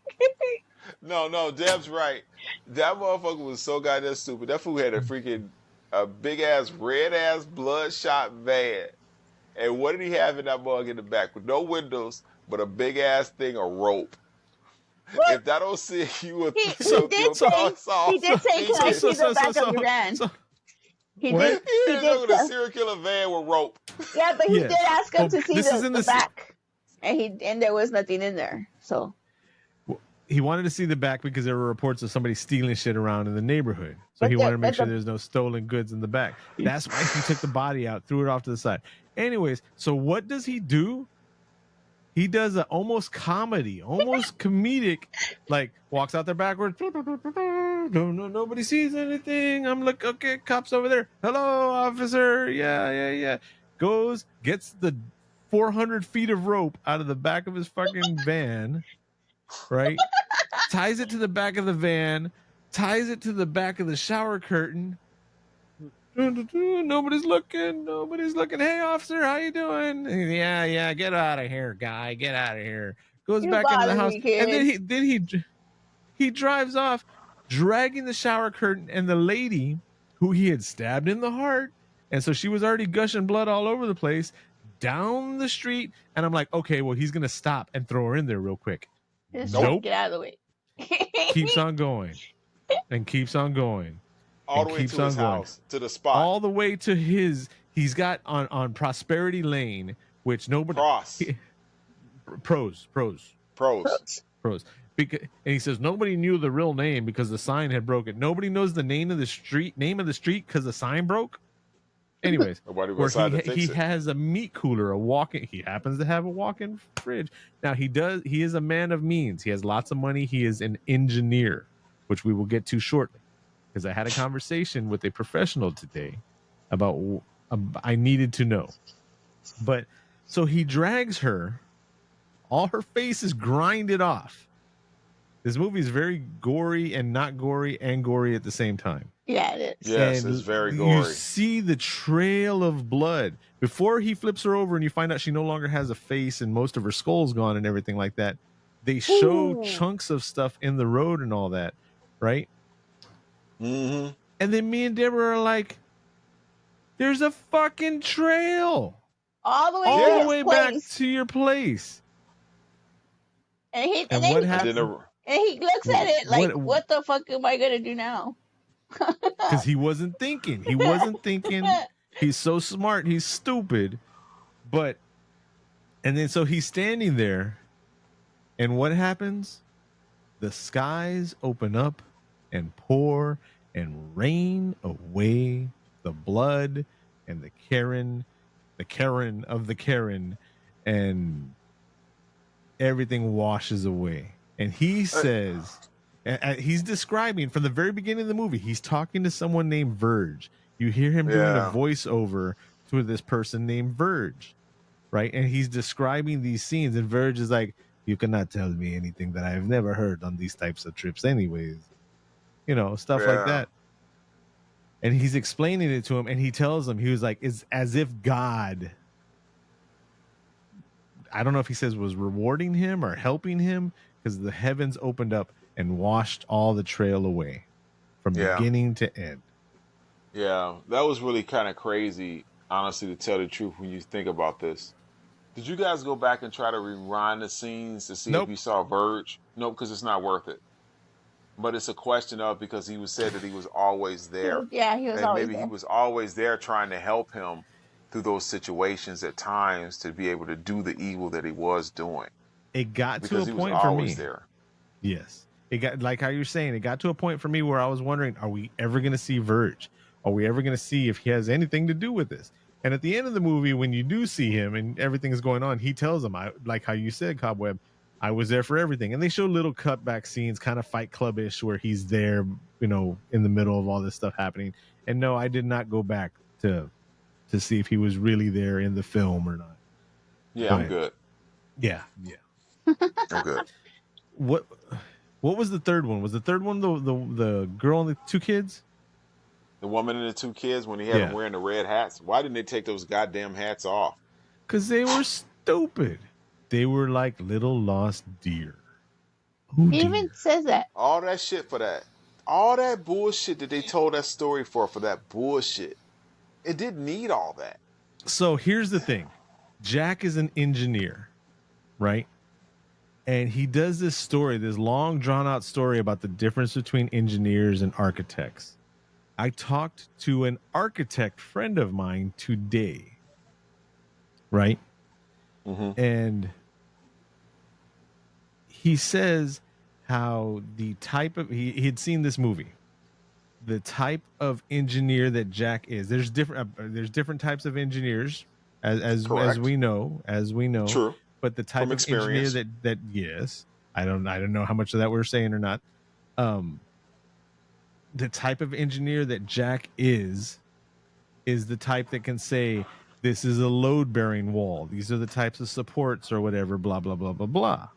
No, Deb's right. That motherfucker was so goddamn stupid. That fool had a big ass red ass bloodshot van. And what did he have in that mug in the back with no windows, but a big ass thing of rope? What? If that don't see you would He did say, "Can I see the back of your van?" He did with a serial killer van with rope. Yeah, but he did ask him to see the back, and there was nothing in there. So he wanted to see the back because there were reports of somebody stealing shit around in the neighborhood. So he wanted to make sure there's no stolen goods in the back. That's why he took the body out, threw it off to the side. Anyways, so what does he do? He does a almost comedy, almost comedic, like walks out there backwards. No, nobody sees anything. I'm like, okay, cops over there. Hello, officer. Yeah. Goes, gets the 400 feet of rope out of the back of his fucking van, right? Ties it to the back of the van, ties it to the back of the shower curtain. Nobody's looking. Hey, officer, how you doing? Yeah. Get out of here, guy. Get out of here. Goes back into the house, and then he drives off, dragging the shower curtain and the lady who he had stabbed in the heart, and so she was already gushing blood all over the place, down the street. And I'm like, okay, well, he's gonna stop and throw her in there real quick. Nope. Get out of the way. Keeps on going and keeps on going. All the way to his house, to the spot. All the way to he's got on Prosperity Lane, which nobody... Pros. Because, and he says nobody knew the real name because the sign had broken. Nobody knows the name of the street because the sign broke. Anyways, he has a meat cooler, he happens to have a walk-in fridge. Now he is a man of means. He has lots of money. He is an engineer, which we will get to shortly. Because I had a conversation with a professional today about I needed to know. But so he drags her, all her face is grinded off. This movie is very gory and not gory and gory at the same time. Yeah, it is. Yes, it's very gory. You see the trail of blood before he flips her over and you find out she no longer has a face and most of her skull's gone and everything like that. They show chunks of stuff in the road and all that, right? Mm-hmm. And then me and Deborah are like, there's a fucking trail all the way back to your place. And what happened? And he looks at it like, what the fuck am I gonna do now? Because he wasn't thinking. He's so smart. He's stupid. And then so he's standing there, and what happens? The skies open up and pour and rain away the blood and the Karen of the Karen, and everything washes away. And he says, he's describing from the very beginning of the movie, he's talking to someone named Verge. You hear him doing a voiceover to this person named Verge, right? And he's describing these scenes, and Verge is like, you cannot tell me anything that I've never heard on these types of trips anyways. stuff like that. And he's explaining it to him, and he tells him, he was like, it's as if God, I don't know if he says was rewarding him or helping him, because the heavens opened up and washed all the trail away from beginning to end. Yeah, that was really kind of crazy, honestly, to tell the truth, when you think about this. Did you guys go back and try to rewind the scenes to see if you saw Verge? Nope, because it's not worth it. But it's a question of, because he said that he was always there. He was always there. He was always there trying to help him through those situations at times to be able to do the evil that he was doing. It got to a point for me. There. Yes. It got, like how you're saying, it got to a point for me where I was wondering, are we ever going to see Verge? Are we ever going to see if he has anything to do with this? And at the end of the movie, when you do see him and everything is going on, he tells him, like how you said, Cobweb, I was there for everything. And they show little cutback scenes, kind of Fight Club-ish, where he's there, in the middle of all this stuff happening. And no, I did not go back to see if he was really there in the film or not. Yeah, I'm good. Yeah. I'm good. What was the third one? Was the third one the girl and the two kids? The woman and the two kids, when he had them wearing the red hats. Why didn't they take those goddamn hats off? Because they were stupid. They were like little lost deer. He even says that. All that shit for that. All that bullshit that they told that story for that bullshit. It didn't need all that. So here's the thing. Jack is an engineer, right? And he does this story, this long drawn out story about the difference between engineers and architects. I talked to an architect friend of mine today, right? Mm-hmm. And he says how the type of, he had seen this movie, the type of engineer that Jack is. There's different types of engineers, as we know. True. But the type of engineer that yes, I don't know how much of that we're saying or not. The type of engineer that Jack is the type that can say, this is a load-bearing wall. These are the types of supports or whatever, blah, blah, blah, blah, blah.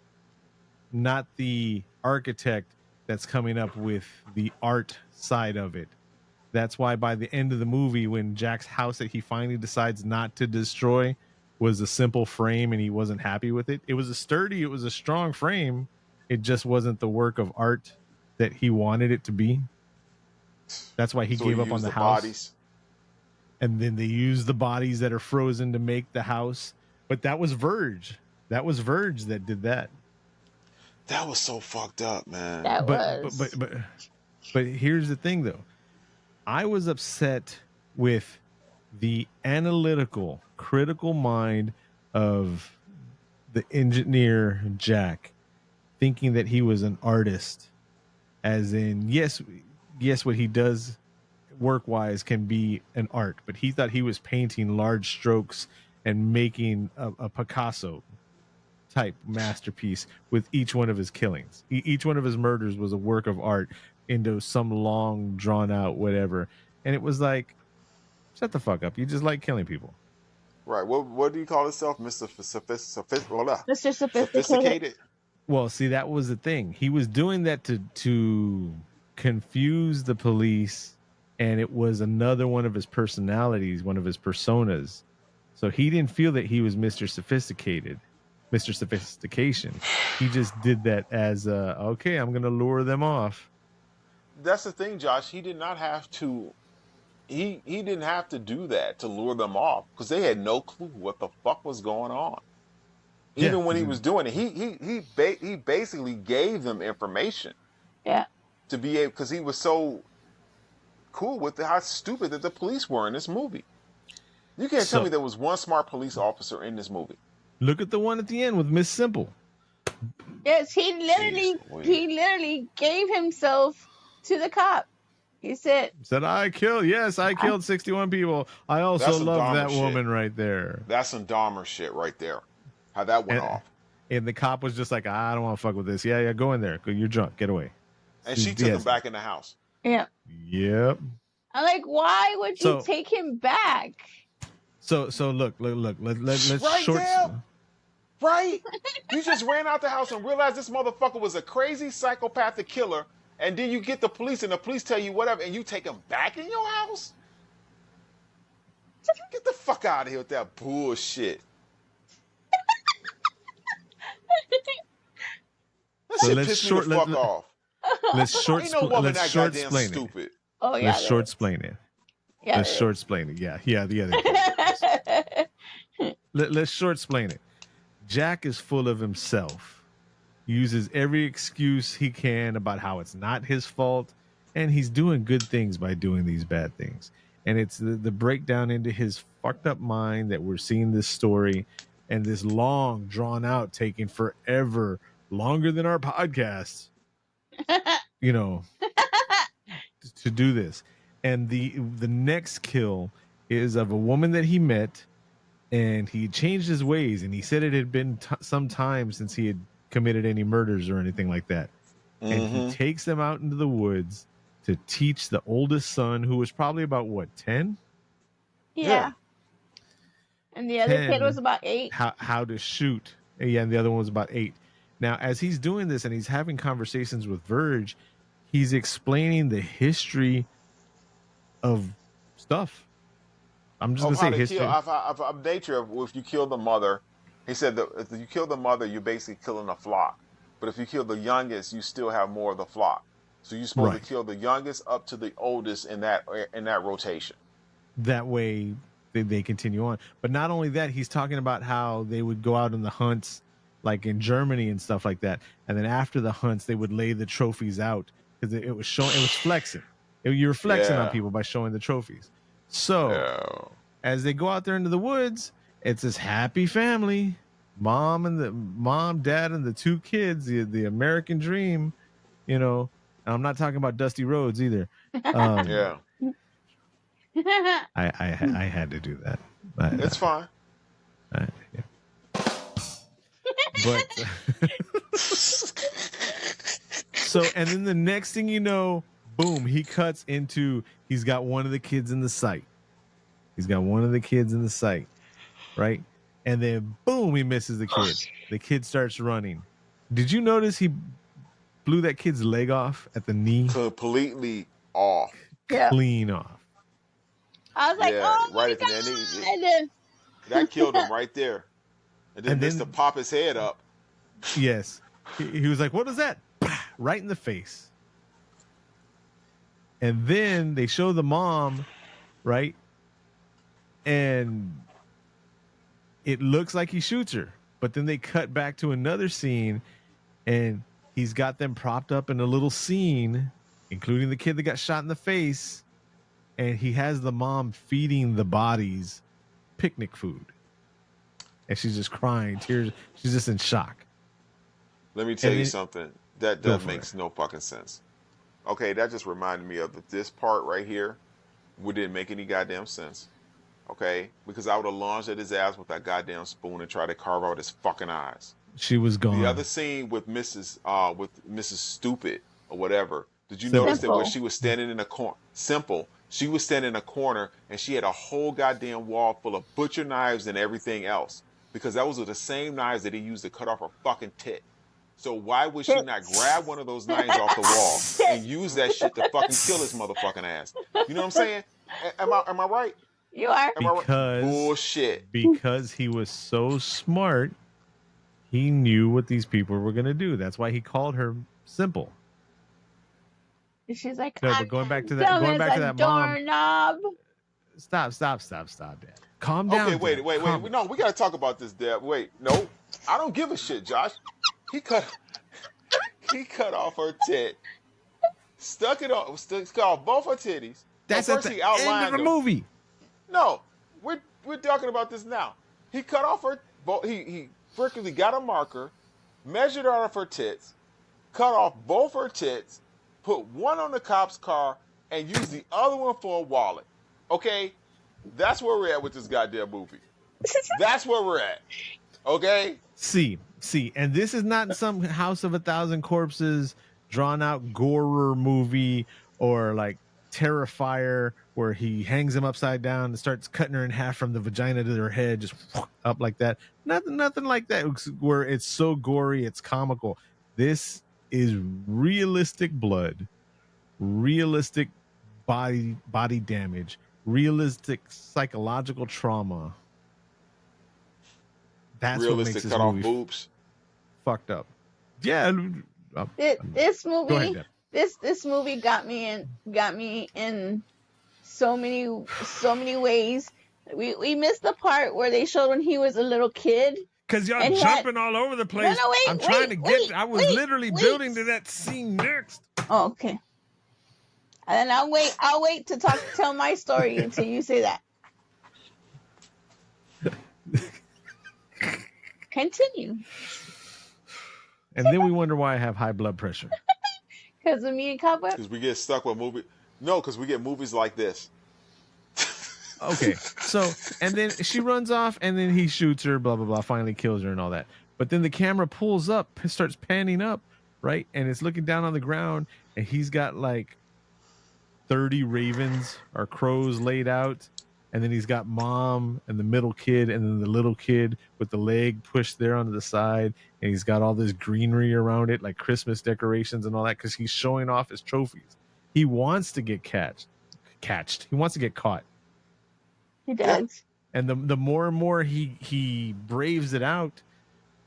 Not the architect that's coming up with the art side of it. That's why by the end of the movie, when Jack's house that he finally decides not to destroy was a simple frame and he wasn't happy with it. It was a strong frame. It just wasn't the work of art that he wanted it to be. That's why he gave up on the house. Bodies. And then they used the bodies that are frozen to make the house. But that was Verge. That was Verge that did that. That was so fucked up, man. But here's the thing, though. I was upset with the analytical, critical mind of the engineer Jack, thinking that he was an artist. As in, yes, what he does work-wise can be an art, but he thought he was painting large strokes and making a Picasso type masterpiece with each one of his killings. Each one of his murders was a work of art into some long, drawn-out whatever. And it was like, shut the fuck up. You just like killing people. Right. What do you call yourself? Mr. Sophisticated. Well, see, that was the thing. He was doing that to confuse the police, and it was another one of his personalities, one of his personas. So he didn't feel that he was Mr. Sophisticated, Mr. Sophistication. He just did that as, okay, I'm going to lure them off. That's the thing, Josh. He did not have to. He didn't have to do that to lure them off, because they had no clue what the fuck was going on. Even when he was doing it, he basically gave them information. Yeah. To be able, because he was so cool with how stupid that the police were in this movie. You can't tell me there was one smart police officer in this movie. Look at the one at the end with Miss Simple. Yes, he literally gave himself to the cop. He said, I killed 61 people. I also love that woman right there. That's some Dahmer shit right there. How that went off. And the cop was just like, I don't want to fuck with this. Yeah, go in there. You're drunk. Get away. And she took him back in the house. Yeah. Yep. I'm like, why would you take him back? So look. Let's right short. There. Right? You just ran out the house and realized this motherfucker was a crazy psychopathic killer, and then you get the police, and the police tell you whatever, and you take them back in your house. Get the fuck out of here with that bullshit. That shit pissed me the fuck off. Let's short Ain't no woman let's that short goddamn explain stupid. it. Oh yeah. Let's short explain it. Yeah, let's short explain it. Yeah, the other. Let's short explain it. Jack is full of himself. He uses every excuse he can about how it's not his fault, and he's doing good things by doing these bad things. And it's the breakdown into his fucked up mind that we're seeing this story, and this long drawn out, taking forever, longer than our podcasts, you know, to do this. And the next kill is of a woman that he met, and he changed his ways, and he said it had been some time since he had committed any murders or anything like that. Mm-hmm. And he takes them out into the woods to teach the oldest son, who was probably about what, 10? Yeah. And the other kid was about 8. How to shoot. Yeah, and the other one was about 8. Now, as he's doing this and he's having conversations with Verge, he's explaining the history of stuff. I'm just going to say history. Of nature of if you kill the mother, he said that if you kill the mother, you're basically killing a flock. But if you kill the youngest, you still have more of the flock. So you're supposed to kill the youngest up to the oldest in that rotation. That way they continue on. But not only that, he's talking about how they would go out on the hunts, like in Germany and stuff like that. And then after the hunts, they would lay the trophies out because it was showing, it was flexing. You were flexing on people by showing the trophies. So as they go out there into the woods, it's this happy family, mom, dad, and the 2 kids, the American dream, you know. And I'm not talking about Dusty Rhodes either. I had to do that. It's fine. But so, and then the next thing you know, boom, he cuts into, he's got one of the kids in the sight. Right? And then boom, he misses the kid. The kid starts running. Did you notice he blew that kid's leg off at the knee? Completely off. Clean off. I was like, oh my God. That killed him right there. And then missed to pop his head up. Yes. He was like, what is that? Right in the face. And then they show the mom, right? And it looks like he shoots her. But then they cut back to another scene, and he's got them propped up in a little scene, including the kid that got shot in the face. And he has the mom feeding the bodies picnic food. And she's just crying, tears. She's just in shock. Let me tell you something. That makes no fucking sense. Okay, that just reminded me of this part right here. Didn't make any goddamn sense. Okay? Because I would have lunged at his ass with that goddamn spoon and tried to carve out his fucking eyes. She was gone. The other scene with Mrs. Stupid or whatever. Did you notice that where she was standing in a corner? Simple. She was standing in a corner and she had a whole goddamn wall full of butcher knives and everything else. Because those were the same knives that he used to cut off her fucking tit. So why would she not grab one of those knives off the wall and use that shit to fucking kill his motherfucking ass? You know what I'm saying? Am I right? You are. Because bullshit. Because he was so smart, he knew what these people were gonna do. That's why he called her simple. She's like, no, but going back to that doorknob. Mom. Stop, Dad. Calm down. Okay, wait. No, we gotta talk about this, Dad. Wait, no, I don't give a shit, Josh. He cut off her tit, cut off both her titties. That's at the end of the movie. No, we're talking about this now. He cut off her. He freaking got a marker, measured out of her tits, cut off both her tits, put one on the cop's car, and used the other one for a wallet. Okay, that's where we're at with this goddamn movie. That's where we're at. Okay. See, and this is not some House of 1,000 Corpses drawn out gorer movie or like Terrifier where he hangs him upside down and starts cutting her in half from the vagina to her head, just up like that. Nothing like that where it's so gory, it's comical. This is realistic blood, realistic body damage, realistic psychological trauma. That's Realistic what makes this cut off movie boobs. fucked up. Yeah. This movie, Go ahead, Deb. this movie got me in so many ways. We missed the part where they showed when he was a little kid. Because y'all And he jumping all over the place. No, wait, I'm trying to get. wait, I was wait, literally wait. building to that scene next. Oh, okay. And then I'll wait to tell my story until you say that. Continue. And then we wonder why I have high blood pressure. Because of me and Cobweb? Because we get stuck with movie. No, because we get movies like this. Okay, so, and then she runs off, and then he shoots her, blah, blah, blah, finally kills her and all that. But then the camera pulls up, starts panning up, right? And it's looking down on the ground, and he's got like 30 ravens or crows laid out. And then he's got mom and the middle kid, and then the little kid with the leg pushed there onto the side. And he's got all this greenery around it, like Christmas decorations and all that, because he's showing off his trophies. He wants to get catched. He wants to get caught. He does. And the more and more he braves it out,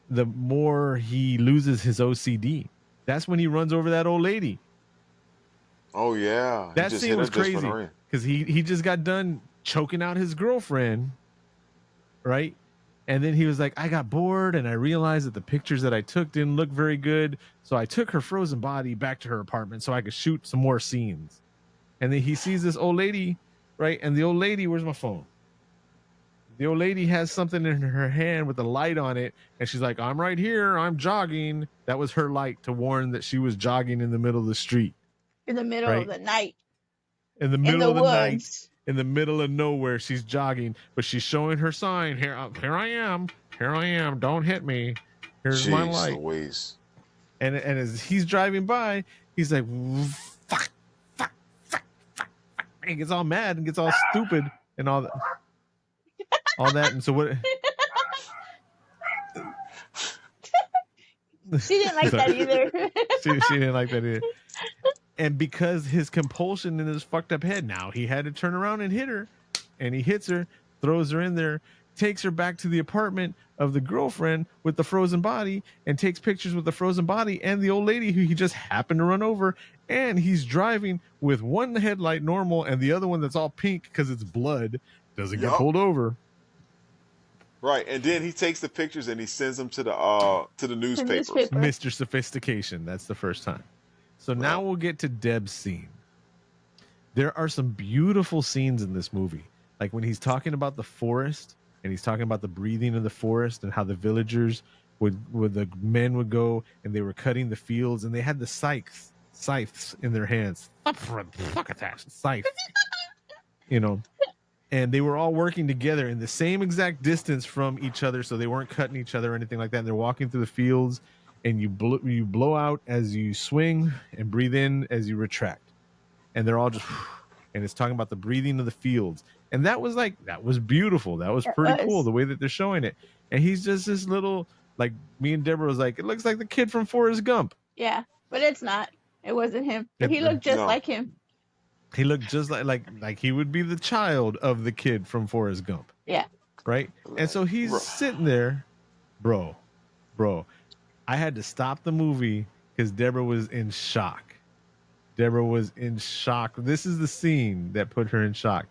the more he loses his OCD. That's when he runs over that old lady. Oh yeah, that scene was crazy because he just got done choking out his girlfriend, right? And then he was like, I got bored and I realized that the pictures that I took didn't look very good, so I took her frozen body back to her apartment so I could shoot some more scenes. And then he sees this old lady, right? And the old lady, where's my phone? The old lady has something in her hand with a light on it, and she's like, I'm right here, I'm jogging. That was her light to warn that she was jogging in the middle of the street. In the middle of the night. In the middle of the night. In the middle of nowhere, she's jogging, but she's showing her sign. Here I am. Here I am. Don't hit me. Here's my light. Louise. And as he's driving by, he's like, fuck. He gets all mad and gets all stupid and all that. All that. And so what? She didn't like that either. She didn't like that either. And because his compulsion in his fucked up head, now he had to turn around and hit her. And he hits her, throws her in there, takes her back to the apartment of the girlfriend with the frozen body, and takes pictures with the frozen body and the old lady who he just happened to run over. And he's driving with one headlight normal and the other one that's all pink because it's blood. Doesn't get pulled over. Right, and then he takes the pictures and he sends them to the newspapers. Mr. Sophistication. That's the first time. So now we'll get to Deb's scene. There are some beautiful scenes in this movie. Like when he's talking about the forest and he's talking about the breathing of the forest and how the villagers the men would go and they were cutting the fields and they had the scythes in their hands. Scythe. You know, and they were all working together in the same exact distance from each other. So they weren't cutting each other or anything like that. And they're walking through the fields. And you blow out as you swing and breathe in as you retract. And they're all just, and it's talking about the breathing of the fields. And that was beautiful. That was pretty cool, the way that they're showing it. And he's just this little, like me and Deborah was like, it looks like the kid from Forrest Gump. Yeah, but it's not. It wasn't him. But he looked just like him. He looked just like he would be the child of the kid from Forrest Gump. Yeah. Right? And so he's sitting there, bro. I had to stop the movie because Deborah was in shock. This is the scene that put her in shock.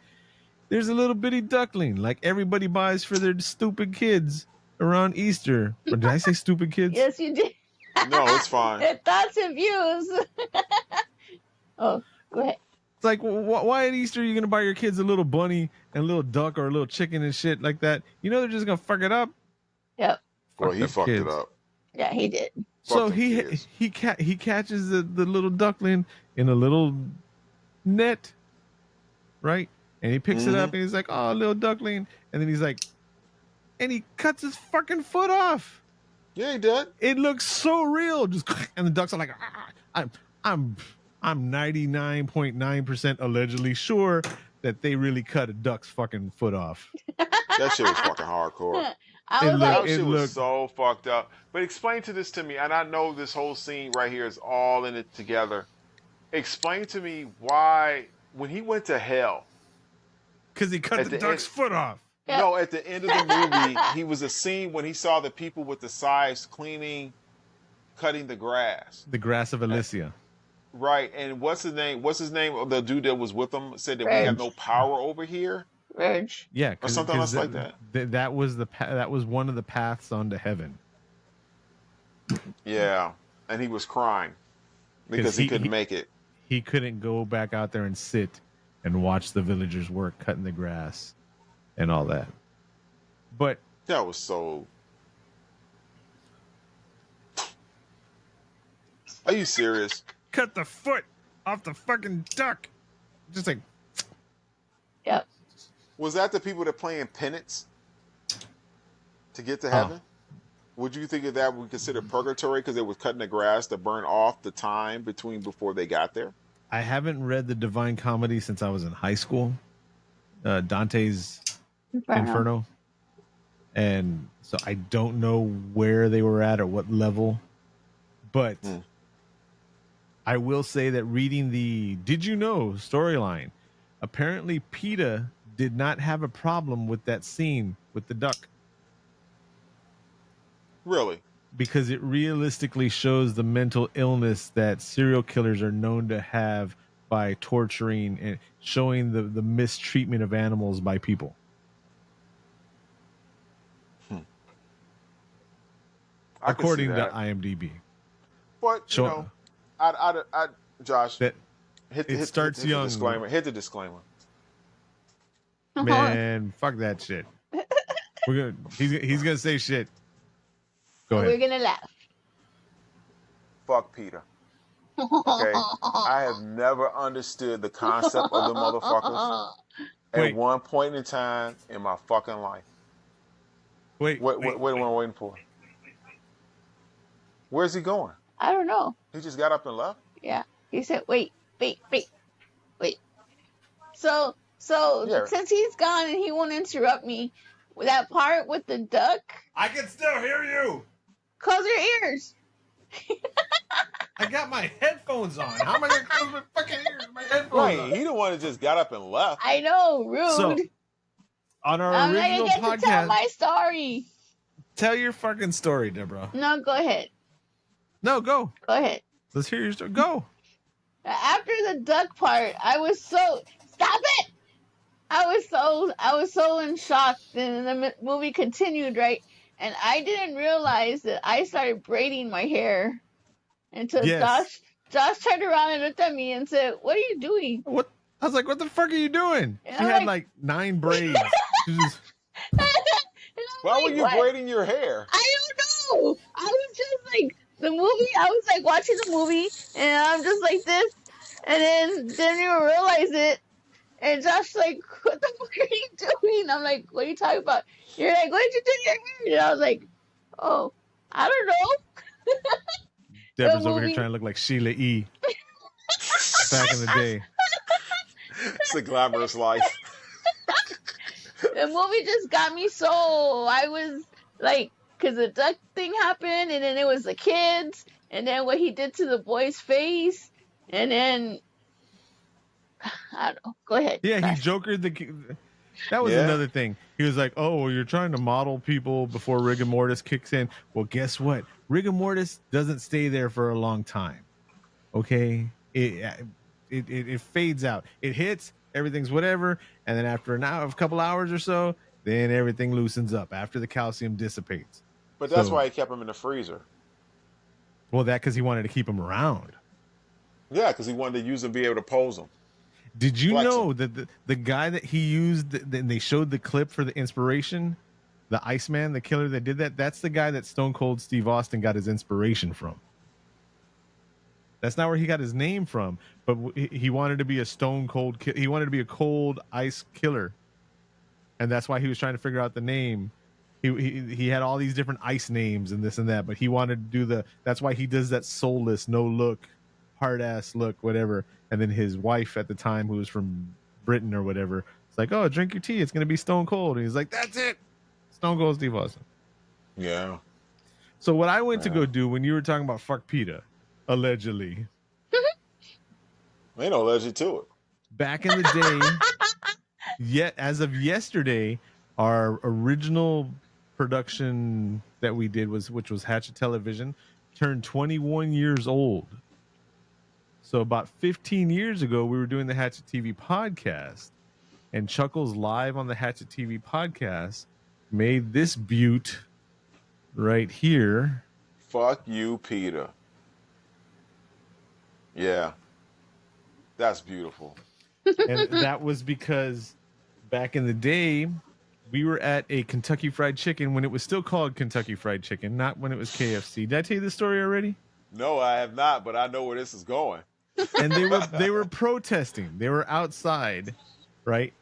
There's a little bitty duckling like everybody buys for their stupid kids around Easter. Or did I say stupid kids? Yes, you did. No, it's fine. Thoughts and views. Oh, go ahead. It's like, why at Easter are you going to buy your kids a little bunny and a little duck or a little chicken and shit like that? You know they're just going to fuck it up. Yep. Well, he fucked it up. Yeah, he did. So he catches the little duckling in a little net, right? And he picks it up and he's like, "Oh, little duckling," and then he's like, and he cuts his fucking foot off. Yeah, he did. It looks so real, just and the ducks are like, I'm 99.9% allegedly sure that they really cut a duck's fucking foot off. That shit was fucking hardcore. That shit was so fucked up. But explain this to me, and I know this whole scene right here is all in it together. Explain to me why, when he went to hell, because he cut the duck's foot off. No, at the end of the movie, he was a scene when he saw the people with the scythes cutting the grass. The grass of Elysia. Right, and what's his name? The dude that was with him said that we have no power over here. Reg. Yeah, or something else like that. That was one of the paths onto heaven. Yeah, and he was crying because he couldn't make it. He couldn't go back out there and sit and watch the villagers work cutting the grass and all that. But that was so. Are you serious? Cut the foot off the fucking duck. Just like. Yep. Was that the people that playing penance to get to heaven? Would you think of that we consider purgatory because they was cutting the grass to burn off the time before they got there? I haven't read the Divine Comedy since I was in high school. Dante's Inferno. And so I don't know where they were at or what level. But I will say that reading the Did You Know storyline, apparently PETA did not have a problem with that scene with the duck. Really? Because it realistically shows the mental illness that serial killers are known to have by torturing and showing the mistreatment of animals by people. According to IMDb. But, Josh, hit the disclaimer. Hit the disclaimer. Man, fuck that shit. He's gonna say shit. Go ahead. We're gonna laugh. Fuck PETA. Okay, I have never understood the concept of the motherfuckers at one point in time in my fucking life. What am I waiting for? Where's he going? I don't know. He just got up and left? Yeah. He said, wait. So since he's gone and he won't interrupt me, that part with the duck. I can still hear you. Close your ears. I got my headphones on. How am I going to close my fucking ears? My headphones on. He the one that just got up and left. I know, rude. So, on our original podcast, to tell my story. Tell your fucking story, Deborah. No, go ahead. No, go. Go ahead. Let's hear your story. Go. After the duck part, I was so... Stop it! I was so in shock. And the movie continued, right? And I didn't realize that I started braiding my hair until Josh turned around and looked at me and said, "What are you doing?" What? I was like, "What the fuck are you doing?" And she had like 9 braids. Why were you braiding your hair? I don't know. I was just like the movie. I was like watching the movie, and I'm just like this, and then you realize it. And Josh's like, "What the fuck are you doing?" I'm like, "What are you talking about?" You're like, "What did you do to your hair?" And I was like, "Oh, I don't know." Deborah's over here trying to look like Sheila E. back in the day. It's a glamorous life. The movie just got me so... I was like... Because the duck thing happened, and then it was the kids, and then what he did to the boy's face, and then... I don't know. Go ahead. Yeah, he jokered the... That was another thing. He was like, "Oh, well, you're trying to model people before rigor mortis kicks in." Well, guess what? Rigor mortis doesn't stay there for a long time. Okay? It fades out. It hits, everything's whatever, and then after a couple hours or so, then everything loosens up after the calcium dissipates. But that's why he kept him in the freezer. Well, because he wanted to keep him around. Yeah, because he wanted to use him, be able to pose him. Did you know that the guy that he used, and they showed the clip for the inspiration, the Iceman, the killer that did that, that's the guy that Stone Cold Steve Austin got his inspiration from. That's not where he got his name from, but he wanted to be a stone cold, he wanted to be a cold ice killer. And that's why he was trying to figure out the name. He had all these different ice names and this and that, but he wanted to do that's why he does that soulless, no look, hard ass look, whatever. And then his wife at the time, who was from Britain or whatever, it's like, "Oh, drink your tea. It's going to be Stone Cold." And he's like, "That's it. Stone Cold Steve Austin." Yeah. So what I went to go do when you were talking about fuck PETA, allegedly. Ain't no legend to it. Back in the day, yet as of yesterday, our original production that we did which was Hatchet Television, turned 21 years old. So about 15 years ago, we were doing the Hatchet TV podcast, and Chuckles live on the Hatchet TV podcast made this butte right here. Fuck you, PETA. Yeah. That's beautiful. And that was because back in the day, we were at a Kentucky Fried Chicken when it was still called Kentucky Fried Chicken, not when it was KFC. Did I tell you this story already? No, I have not, but I know where this is going. And they were protesting. They were outside, right?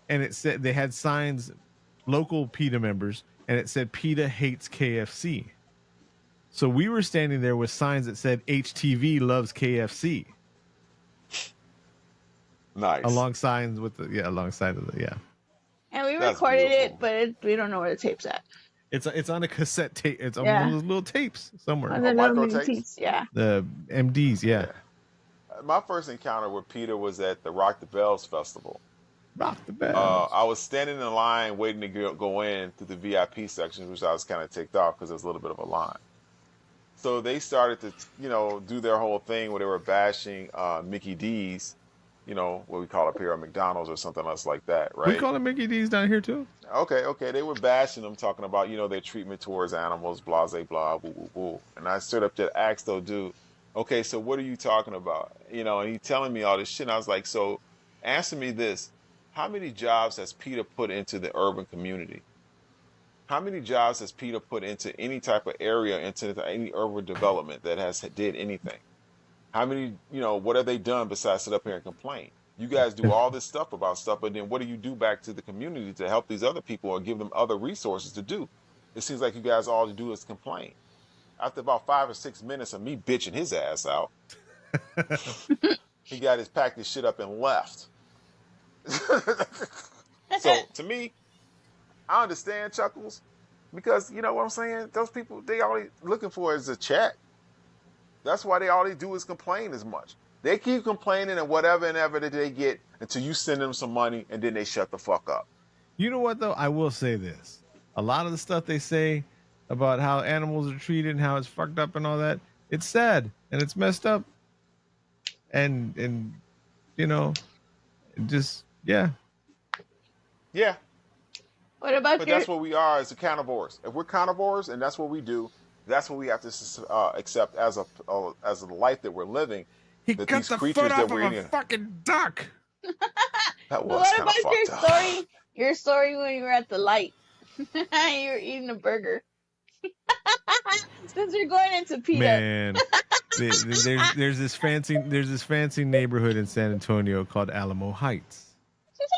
And it said they had signs, local PETA members, and it said PETA hates KFC. So we were standing there with signs that said HTV loves KFC. Nice. Alongside of the. And we That's recorded beautiful. it, but we don't know where the tape's at. It's on a cassette tape. It's on one of those little tapes somewhere. On the micro little mini tapes? tapes, yeah. The MDs, yeah. My first encounter with PETA was at the Rock the Bells festival. Rock the bells. I was standing in line waiting to go in through the VIP section, which I was kind of ticked off because there was a little bit of a line. So they started to, do their whole thing where they were bashing Mickey D's, what we call up here at McDonald's or something else like that, right? We call it Mickey D's down here too. Okay. They were bashing them, talking about, their treatment towards animals, blah, blah, blah, boo, boo, boo. And I stood up there, asked though, dude, okay, so what are you talking about? And he telling me all this shit. And I was like, so answer me this. How many jobs has PETA put into the urban community? How many jobs has PETA put into any type of area, into any urban development that did anything? How many, what have they done besides sit up here and complain? You guys do all this stuff about stuff, but then what do you do back to the community to help these other people or give them other resources to do? It seems like you guys all you do is complain. After about 5 or 6 minutes of me bitching his ass out, he packed his shit up and left. So to me, I understand Chuckles because you know what I'm saying? Those people, they all they looking for is a check. That's why all they do is complain as much. They keep complaining and whatever and ever that they get until you send them some money and then they shut the fuck up. You know what though? I will say this. A lot of the stuff they say about how animals are treated and how it's fucked up and all that, it's sad and it's messed up. And just yeah. Yeah. What about that's what we are as carnivores. If we're carnivores and that's what we do, that's what we have to accept as a life that we're living. He that cut these the creatures foot that off we're of a eating. fucking duck. That was what about your story? Your story when you were at the light. You were eating a burger. Since you're going into PETA. Man, there's this fancy neighborhood in San Antonio called Alamo Heights,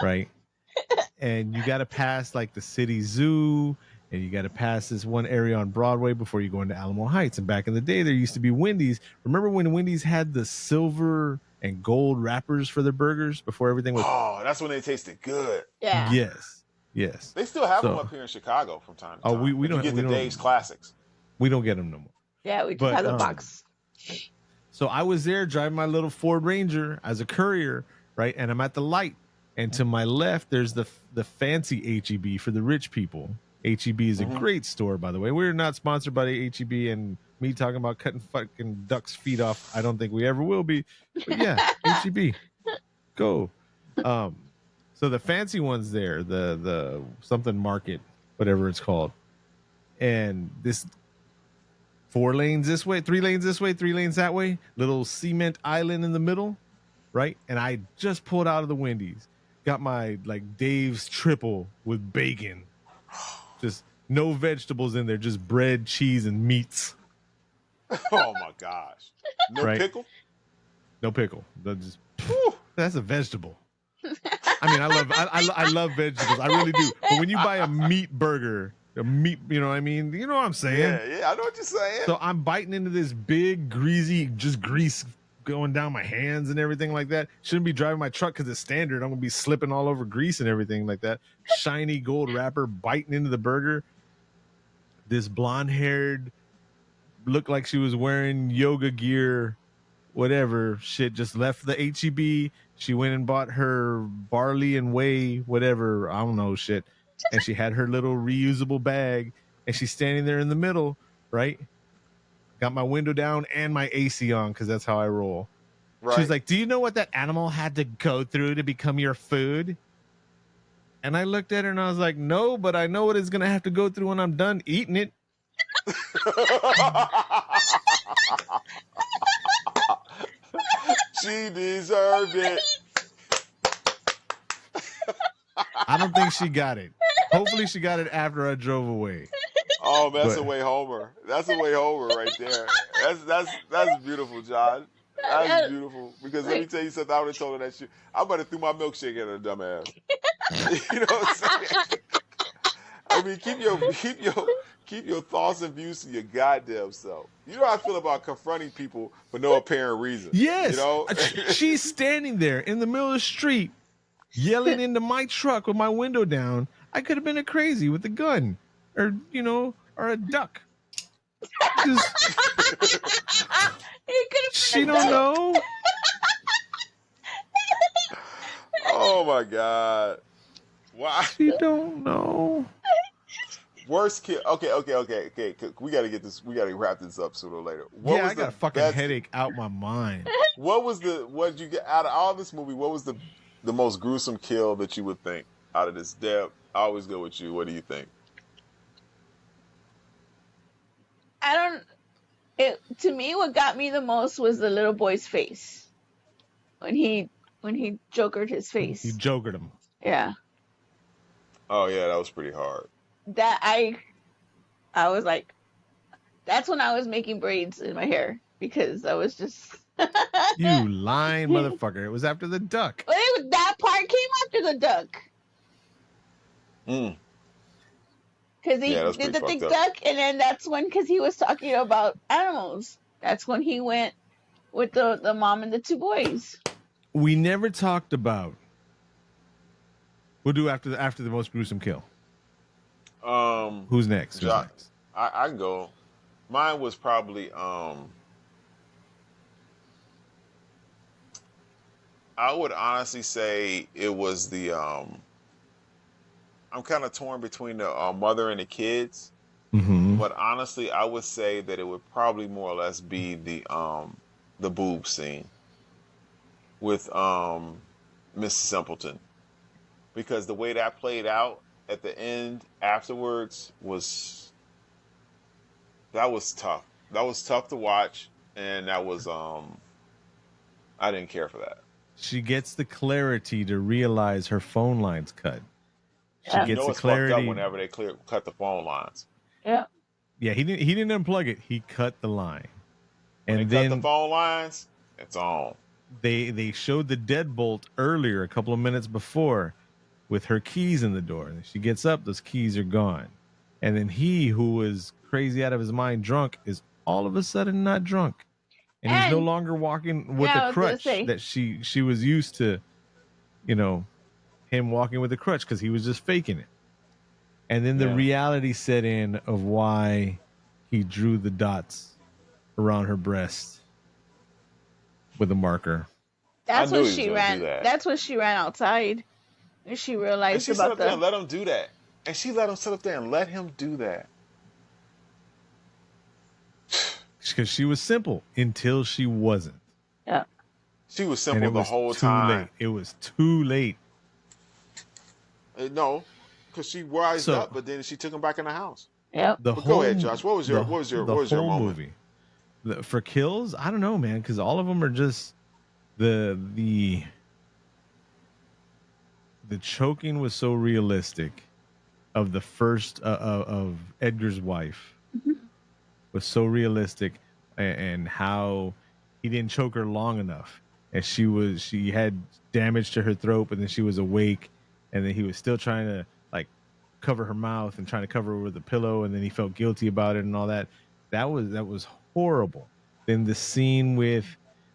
right? And you got to pass like the city zoo, and you got to pass this one area on Broadway before you go into Alamo Heights. And back in the day, there used to be Wendy's. Remember when Wendy's had the silver and gold wrappers for their burgers before everything was? Oh, that's when they tasted good. Yeah. Yes. They still have them up here in Chicago from time to time. We don't get the Dave's Classics. We don't get them no more. Yeah, we just have the box. So I was there driving my little Ford Ranger as a courier, right? And I'm at the light, and to my left, there's the fancy HEB for the rich people. HEB is a great store, by the way. We're not sponsored by the HEB, and me talking about cutting fucking ducks' feet off, I don't think we ever will be. But yeah, HEB, go. So the fancy one's there, the something market, whatever it's called, and this 4 lanes this way, 3 lanes this way, 3 lanes that way, little cement island in the middle, right? And I just pulled out of the Wendy's, got my like Dave's triple with bacon, just no vegetables in there, just bread, cheese, and meats. Oh my gosh! No pickle. No pickle. That's a vegetable. I mean, I love vegetables. I really do. But when you buy a meat burger, you know what I mean? You know what I'm saying? Yeah, I know what you're saying. So I'm biting into this big, greasy, just grease going down my hands and everything like that. Shouldn't be driving my truck because it's standard. I'm going to be slipping all over grease and everything like that. Shiny gold wrapper, biting into the burger. this blonde-haired, looked like she was wearing yoga gear, whatever shit, just left the HEB. She went and bought her barley and whey, whatever, I don't know, shit. And she had her little reusable bag, and she's standing there in the middle, right? Got my window down and my AC on because that's how I roll. Right. She's like, do you know what that animal had to go through to become your food? And I looked at her and I was like, no, but I know what it's going to have to go through when I'm done eating it. She deserved it. I don't think she got it. Hopefully she got it after I drove away. Oh, that's a way Homer. That's a way Homer right there. That's beautiful, John. That's beautiful. Because let me tell you something. I would have told her that shit. I better threw my milkshake at her dumbass. You know what I'm saying? I mean, keep your thoughts and views to your goddamn self. You know how I feel about confronting people for no apparent reason. Yes. You know? She's standing there in the middle of the street, yelling into my truck with my window down. I could have been a crazy with a gun, or a duck. She don't know. Oh my God! Why? She don't know. Worst kill. Okay. We gotta get this. We gotta wrap this up sooner or later. I got a fucking headache out my mind. What did you get out of all this movie? What was the most gruesome kill that you would think out of this? Deb, I always go with you. What do you think? To me, what got me the most was the little boy's face when he jokered his face. He jokered him. Yeah. Oh yeah, that was pretty hard. That I was like, that's when I was making braids in my hair because I was just. You lying motherfucker! It was after the duck. That part came after the duck. Because he did the big duck, and then that's when, because he was talking about animals. That's when he went with the mom and the two boys. We never talked about. We'll do after the most gruesome kill. Who's next? I can go. Mine was probably I would honestly say it was the I'm kind of torn between the mother and the kids, but honestly, I would say that it would probably more or less be the boob scene with Miss Simpleton, because the way that played out at the end afterwards was tough. That was tough to watch, and that was I didn't care for that. She gets the clarity to realize her phone line's cut. She gets the clarity fucked up whenever they cut the phone lines. Yeah. Yeah, he didn't unplug it. He cut the line. And then cut the phone lines, it's on. They showed the deadbolt earlier, a couple of minutes before, with her keys in the door. And she gets up, those keys are gone. And then he, who was crazy out of his mind drunk, is all of a sudden not drunk. And he's no longer walking with the crutch that she was used to, him walking with a crutch, because he was just faking it. And then the reality set in of why he drew the dots around her breast with a marker. That's when she ran. That's when she ran outside. And she realized and she about that. Let him do that. And she let him sit up there and let him do that. Because she was simple until she wasn't. Yeah. She was simple the whole time. It was too late. No, because she wised up, but then she took him back in the house. Yeah. Go ahead, Josh. What was your moment? Movie? For kills, I don't know, man, because all of them are just the choking was so realistic. Of the first of Edgar's wife was so realistic, and how he didn't choke her long enough, and she had damage to her throat, but then she was awake. And then he was still trying to cover her mouth and trying to cover her with a pillow. And then he felt guilty about it and all that. That was horrible. Then the scene with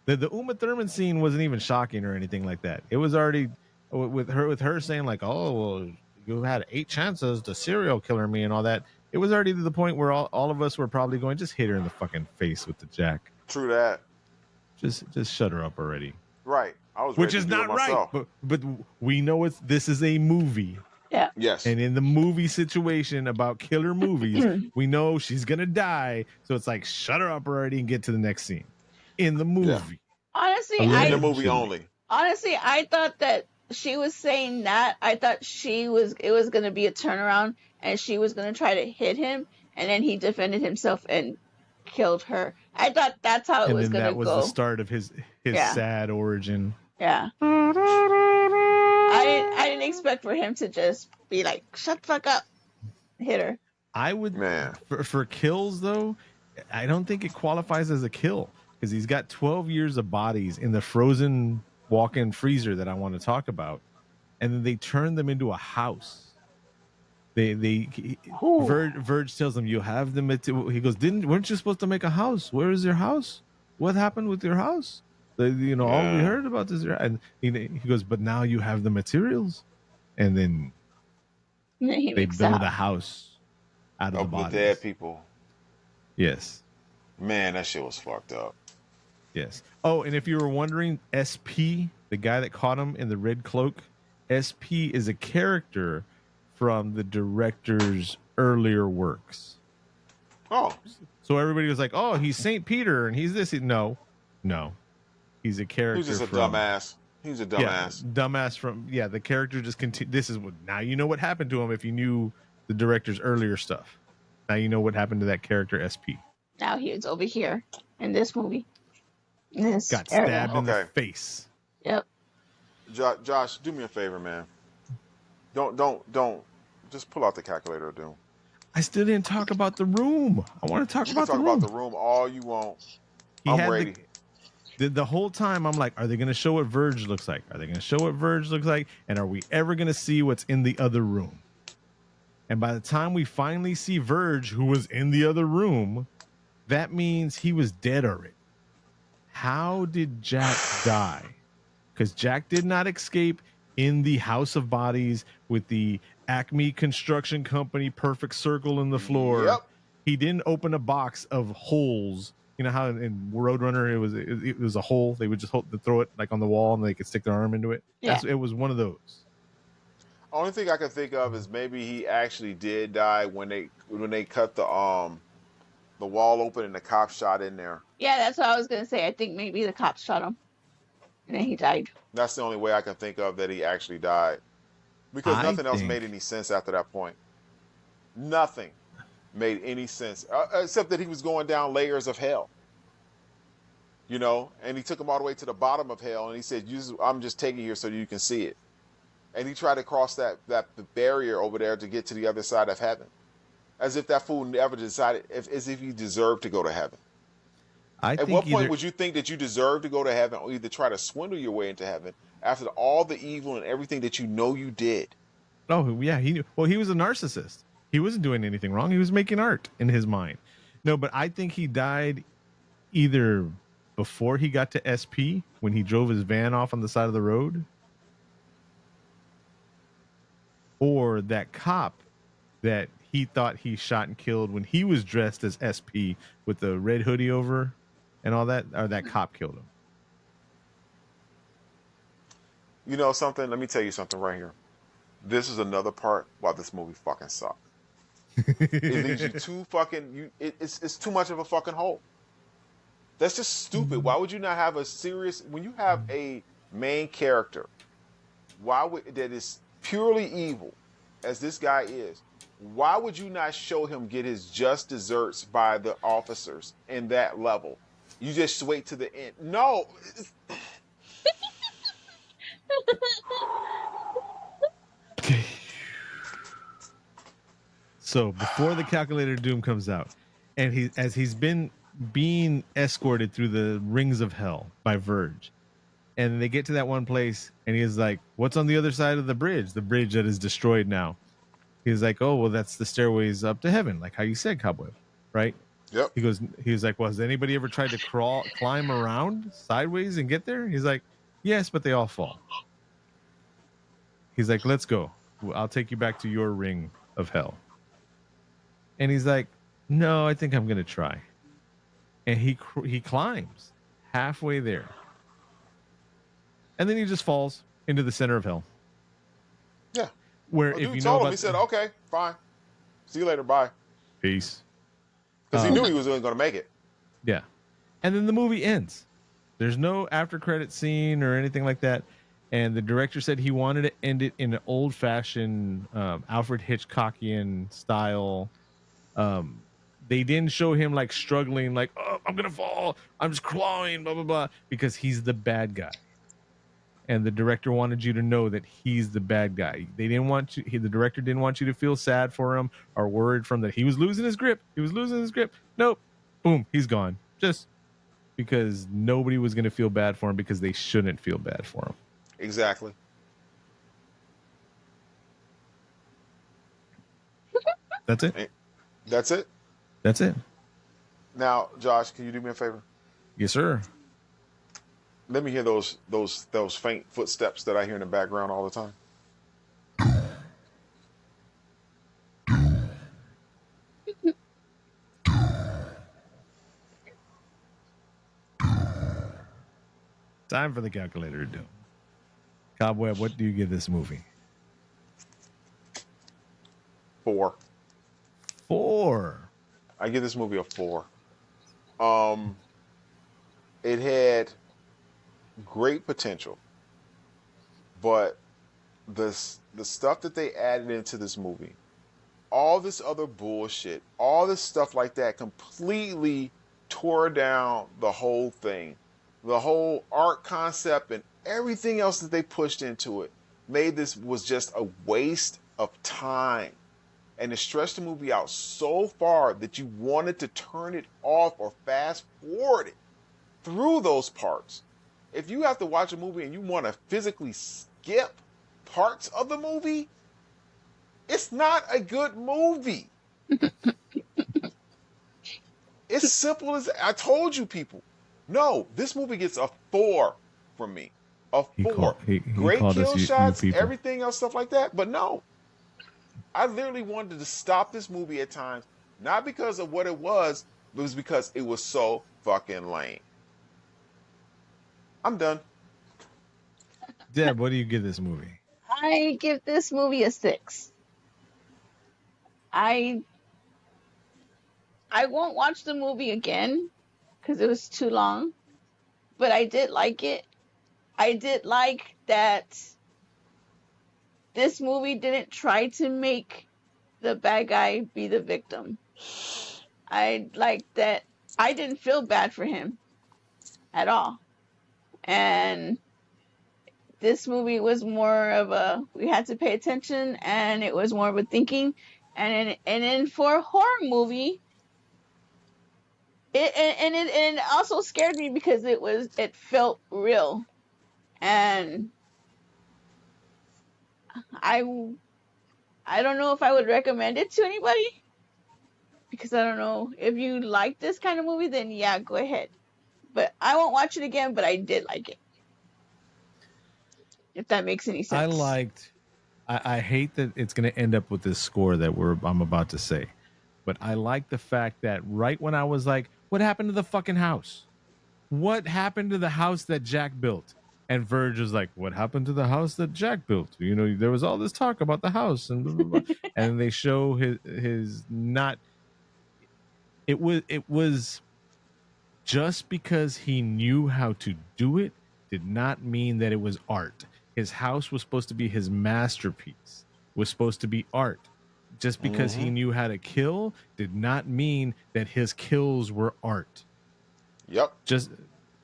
the Uma Thurman scene wasn't even shocking or anything like that. It was already with her saying oh, well, you had 8 chances to serial killer me and all that. It was already to the point where all of us were probably going, just hit her in the fucking face with the jack. True that. Just shut her up already. Right. I was Which ready is to do not it right, myself. but we know this is a movie. Yeah. Yes. And in the movie situation about killer movies, we know she's gonna die. So it's like, shut her up already and get to the next scene. In the movie. Yeah. Honestly, in the movie only. Honestly, I thought that she was saying that. I thought it was gonna be a turnaround and she was gonna try to hit him and then he defended himself and killed her. I thought that's how it was gonna go. And that was the start of his sad origin. Yeah. I didn't expect for him to just be like, shut the fuck up, hit her. I would for kills though, I don't think it qualifies as a kill because he's got 12 years of bodies in the frozen walk-in freezer that I want to talk about, and then they turn them into a house. Verge tells him, you have the material. He goes, weren't you supposed to make a house? Where is your house? What happened with your house? All we heard about this, and he goes, but now you have the materials, and then they build a house out of the bodies. Dead people. Yes. Man, that shit was fucked up. Yes. Oh, and if you were wondering, SP, the guy that caught him in the red cloak, SP is a character from the director's earlier works. Oh. So everybody was like, oh, he's St. Peter and he's this. No. He's a character. He's just a dumbass. He's a dumbass. Yeah, dumbass from, the character just continued. This is what, now you know what happened to him if you knew the director's earlier stuff. Now you know what happened to that character, SP. Now he was over here in this movie. Got stabbed in the face. Yep. Josh, do me a favor, man. Don't. Just pull out the calculator of doom. I still didn't talk about the room. I want to talk about the room. Talk about the room all you want. I'm ready. The whole time I'm like, are they going to show what Verge looks like? Are they going to show what Verge looks like? And are we ever going to see what's in the other room? And by the time we finally see Verge, who was in the other room, that means he was dead already. How did Jack die? Because Jack did not escape in the House of Bodies with the Acme Construction Company perfect circle in the floor. Yep. He didn't open a box of holes. You know how in Roadrunner it was a hole. They would just throw it like on the wall and they could stick their arm into it. Yeah. It was one of those. Only thing I can think of is maybe he actually did die when they cut the wall open and the cop shot in there. Yeah, that's what I was gonna say. I think maybe the cops shot him, and then he died. That's the only way I can think of that he actually died, because nothing else made any sense after that point. Nothing made any sense except that he was going down layers of hell. And he took him all the way to the bottom of hell, and he said, "I'm just taking you here so you can see it." And he tried to cross that barrier over there to get to the other side of heaven. As if that fool never decided, as if he deserved to go to heaven. At what point would you think that you deserve to go to heaven, or either try to swindle your way into heaven after all the evil and everything that you did? Oh, yeah. He knew. Well, he was a narcissist. He wasn't doing anything wrong. He was making art in his mind. No, but I think he died either before he got to SP, when he drove his van off on the side of the road, or that cop that he thought he shot and killed when he was dressed as SP with the red hoodie over and all that, or that cop killed him. You know something? Let me tell you something right here. This is another part why this movie fucking sucked. It leaves you too fucking... It's too much of a fucking hole. That's just stupid. Why would you not have a serious... When you have a main character, that is purely evil, as this guy is, why would you not show him get his just desserts by the officers in that level? You just wait to the end. No. So before the calculator doom comes out, and he's been being escorted through the rings of hell by Verge, and they get to that one place, and he's like, "What's on the other side of the bridge? The bridge that is destroyed now." He's like, "Oh, well, that's the stairways up to heaven, like how you said, Cobweb, right?" Yep. He was like, "Well, has anybody ever tried to climb around sideways and get there?" He's like, "Yes, but they all fall." He's like, "Let's go." I'll take you back to your ring of hell. And he's like, no, I think I'm going to try. And he climbs halfway there. And then he just falls into the center of hell. Yeah. Where Well, if dude you know told him, about he said, okay, fine. See you later. Bye. peace. Because he knew he was going to make it. Yeah. And then the movie ends. There's no after credit scene or anything like that. And the director said he wanted to end it in an old fashioned Alfred Hitchcockian style. They didn't show him like struggling, like, oh, I'm going to fall. I'm just clawing, blah, blah, blah, because he's the bad guy. And the director wanted you to know that he's the bad guy. They didn't want you. The director didn't want you to feel sad for him or worried from that he was losing his grip. He was losing his grip. Nope. Boom. He's gone. Just because nobody was going to feel bad for him because they shouldn't feel bad for him. Exactly. That's it. That's it. That's it. Now, Josh, can you do me a favor? Yes, sir. Let me hear those faint footsteps that I hear in the background all the time. Time for the calculator to do. Cobweb, what do you give this movie? 4. 4. I give this movie a 4. It had great potential, but the stuff that they added into this movie, all this other bullshit, all this stuff like that, completely tore down the whole thing. The whole art concept and everything else that they pushed into it made this was just a waste of time. And it stretched the movie out so far that you wanted to turn it off or fast forward it through those parts. If you have to watch a movie and you want to physically skip parts of the movie, it's not a good movie. It's simple as I told you, people. No, this movie gets a 4 from me. A 4. Great kill shots, everything else, stuff like that. But no, I literally wanted to stop this movie at times, not because of what it was, but it was because it was so fucking lame. I'm done. Deb, what do you give this movie? I give this movie a 6. I won't watch the movie again because it was too long, but I did like it. I did like that this movie didn't try to make the bad guy be the victim. I like that I didn't feel bad for him at all. And this movie was more of a, we had to pay attention, and it was more of a thinking. And then for a horror movie, it also scared me because it felt real. And I don't know if I would recommend it to anybody, because I don't know if you like this kind of movie, then yeah, go ahead. But I won't watch it again, but I did like it. If that makes any sense. I hate that it's going to end up with this score that I'm about to say, but I like the fact that right when I was like, what happened to the fucking house? What happened to the house that Jack built? And Verge was like, what happened to the house that Jack built? You know, there was all this talk about the house and blah, blah, blah. And they show his not. It was just because he knew how to do it did not mean that it was art. His house was supposed to be his masterpiece, was supposed to be art. Just because he knew how to kill did not mean that his kills were art. Yep. Just,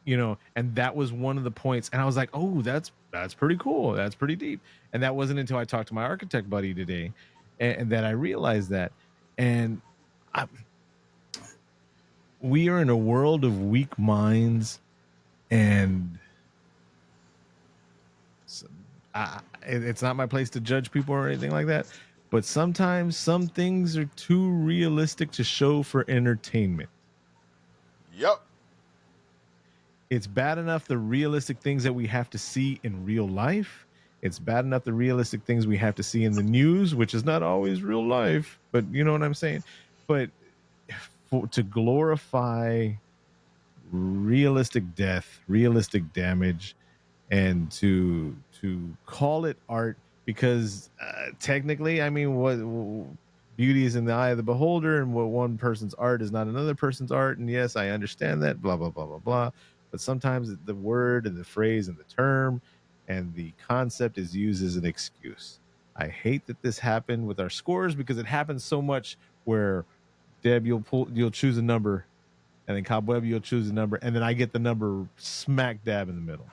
you know, and that was one of the points. And I was like, oh, that's pretty cool. That's pretty deep. And that wasn't until I talked to my architect buddy today and that I realized that. And we are in a world of weak minds, and it's not my place to judge people or anything like that. But sometimes some things are too realistic to show for entertainment. Yep. It's bad enough the realistic things that we have to see in real life. It's bad enough the realistic things we have to see in the news, which is not always real life, but you know what I'm saying. But to glorify realistic death, realistic damage, and to call it art because technically, I mean, what beauty is in the eye of the beholder, and what one person's art is not another person's art. And yes, I understand that, blah blah blah blah blah. But sometimes the word and the phrase and the term and the concept is used as an excuse. I hate that this happened with our scores because it happens so much where Deb, you'll choose a number, and then Cobweb, you'll choose a number, and then I get the number smack dab in the middle,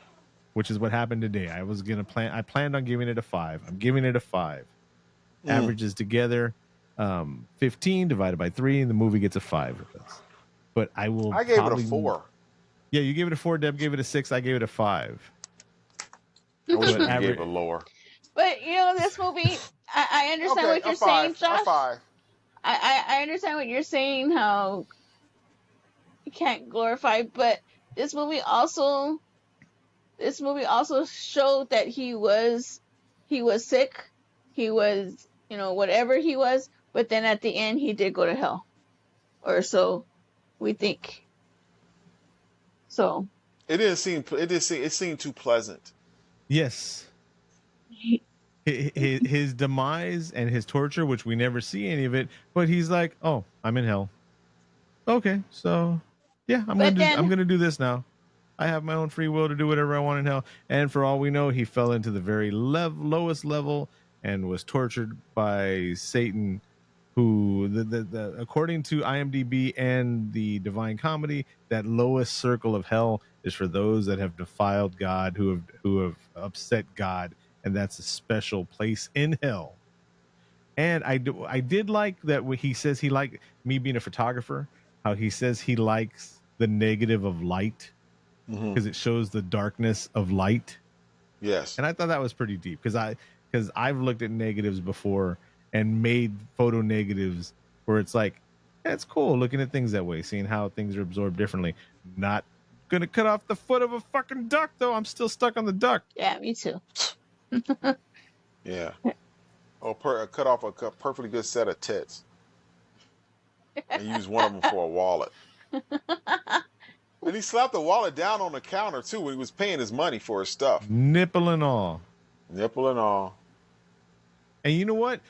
which is what happened today. I planned on giving it a 5. I'm giving it a 5. Averages together, 15 divided by 3, and the movie gets a 5 with this. But I gave it a 4. Yeah, you gave it a 4. Deb gave it a 6. I gave it a 5. I wish we gave it lower. But you know, this movie, I understand what you're saying, Josh. A 5. I understand what you're saying. How you can't glorify, but this movie also showed that he was sick. He was, you know, whatever he was, but then at the end he did go to hell. Or so we think. So it seemed too pleasant. Yes. His demise and his torture, which we never see any of it, but he's like, "Oh, I'm in hell. Okay, so yeah, I'm gonna do this now. I have my own free will to do whatever I want in hell." And for all we know, he fell into the very lowest level and was tortured by Satan, who the according to IMDb and the Divine Comedy, that lowest circle of hell is for those that have defiled God, who have upset God, and that's a special place in hell. And I did like that when he says he liked, me being a photographer, how he says he likes the negative of light because it shows the darkness of light. Yes. And I thought that was pretty deep because I've looked at negatives before and made photo negatives where it's like, yeah, it's cool looking at things that way, seeing how things are absorbed differently. Not gonna cut off the foot of a fucking duck though. I'm still stuck on the duck. Yeah, me too. Yeah. Or cut off a perfectly good set of tits and use one of them for a wallet. And he slapped the wallet down on the counter too when he was paying his money for his stuff. Nipple and all. Nipple and all. And you know what?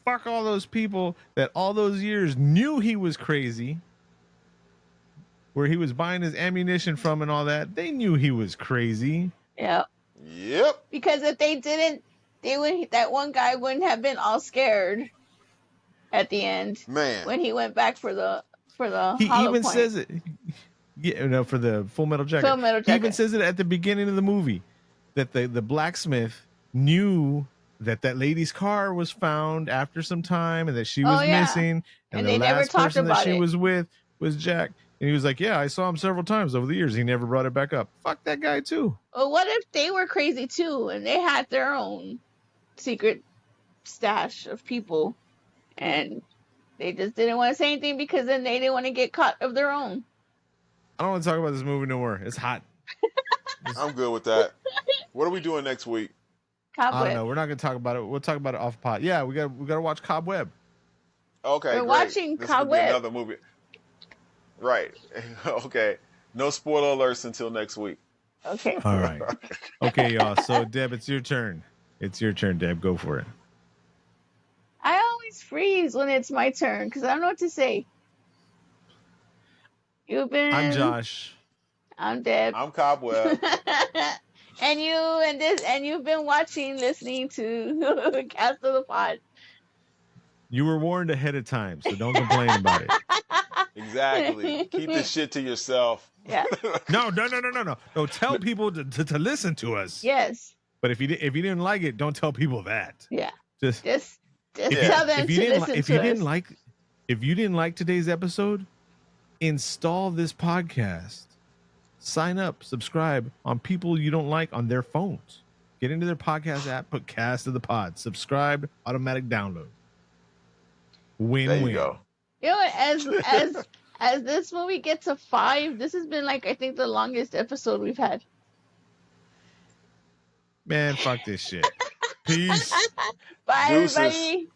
Fuck all those people that all those years knew he was crazy, where he was buying his ammunition from and all that. They knew he was crazy. Yeah. Yep. Because if they didn't, that one guy wouldn't have been all scared at the end. Man. When he went back for the he hollow even point. says it. Yeah, no, for the Full Metal Jacket. Full Metal Jacket. He even says it at the beginning of the movie that the blacksmith knew that lady's car was found after some time and that she was missing, and the last person that she was with was Jack. And he was like, "Yeah, I saw him several times over the years. He never brought it back up." Fuck that guy too. Well, what if they were crazy too and they had their own secret stash of people, and they just didn't want to say anything because then they didn't want to get caught of their own? I don't want to talk about this movie no more. It's hot. I'm good with that. What are we doing next week? Cobweb. I don't know. We're not going to talk about it. We'll talk about it off pod. Yeah, we got to watch Cobweb. Okay, we're watching this Cobweb. Could be another movie. Right. Okay. No spoiler alerts until next week. Okay. All right. Okay, y'all. So, Deb, it's your turn. It's your turn, Deb. Go for it. I always freeze when it's my turn because I don't know what to say. I'm Josh. I'm Deb. I'm Cobweb. and you've been listening to Cast of the Pod. You were warned ahead of time, so don't complain about it. Exactly. Keep this shit to yourself. Yeah. No. No, tell people to listen to us. Yes. But if you didn't like it, don't tell people that. Yeah. Just tell them to listen to us. If you didn't like today's episode, install this podcast. Sign up, subscribe on people you don't like on their phones. Get into their podcast app, put Cast of the Pod, subscribe, automatic download. Win-win. There you go. You know, as this movie gets a 5, this has been I think the longest episode we've had. Man, fuck this shit. Peace. Bye, Deuces. everybody.